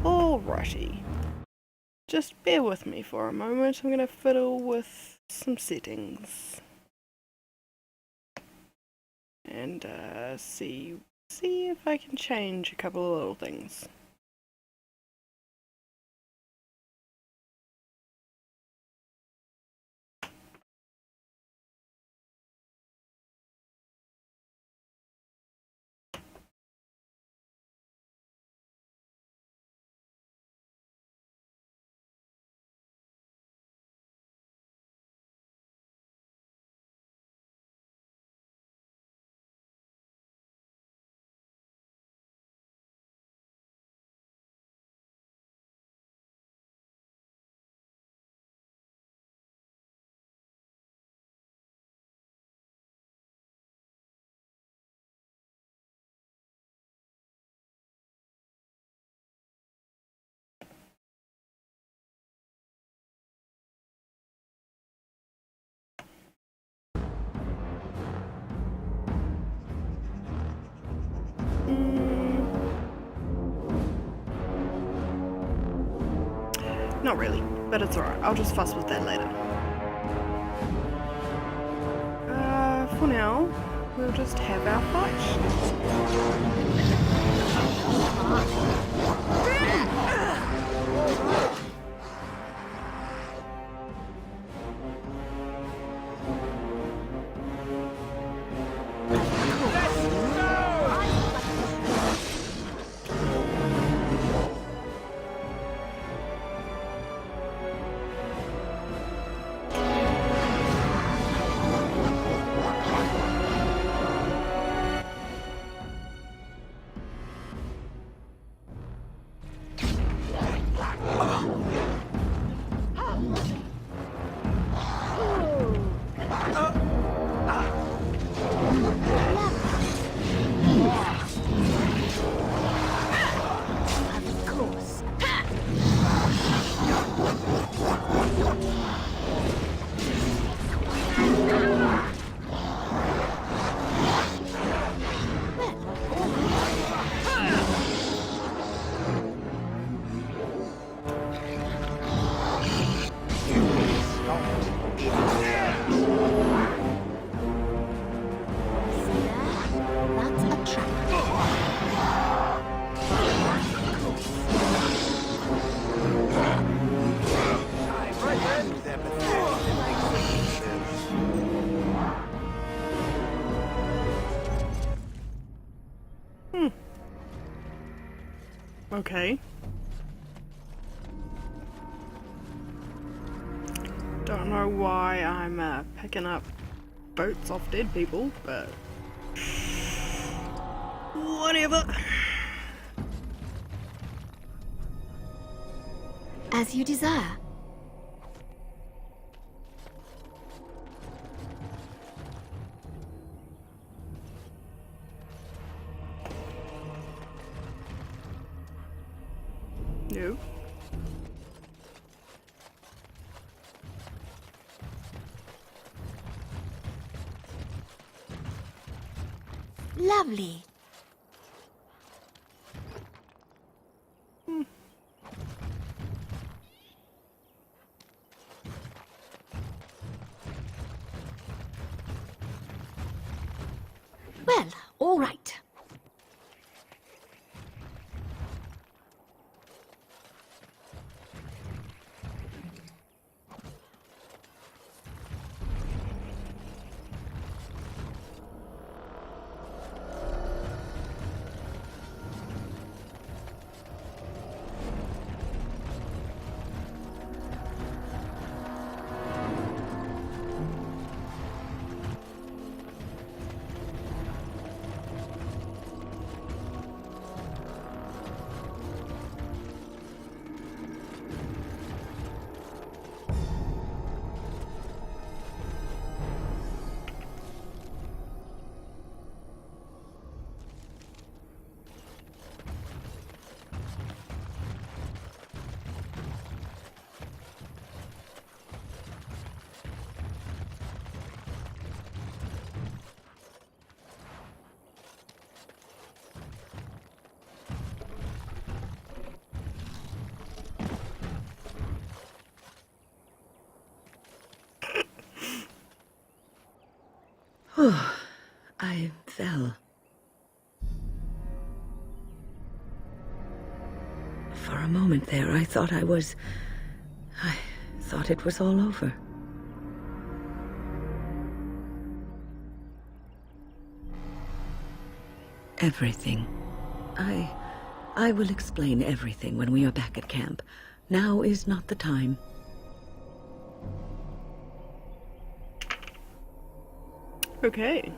Alrighty. Just bear with me for a moment. I'm gonna fiddle with some settings. And see if I can change a couple of little things. Not really, but it's alright. I'll just fuss with that later. For now, we'll just have our fight. Okay. Don't know why I'm picking up boats off dead people, but whatever. As you desire. No. Lovely. Well, all right. Oh, I fell. For a moment there, I thought it was all over. Everything. I will explain everything when we are back at camp. Now is not the time. Okay.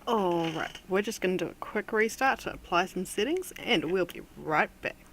Alright, we're just going to do a quick restart to apply some settings, and we'll be right back.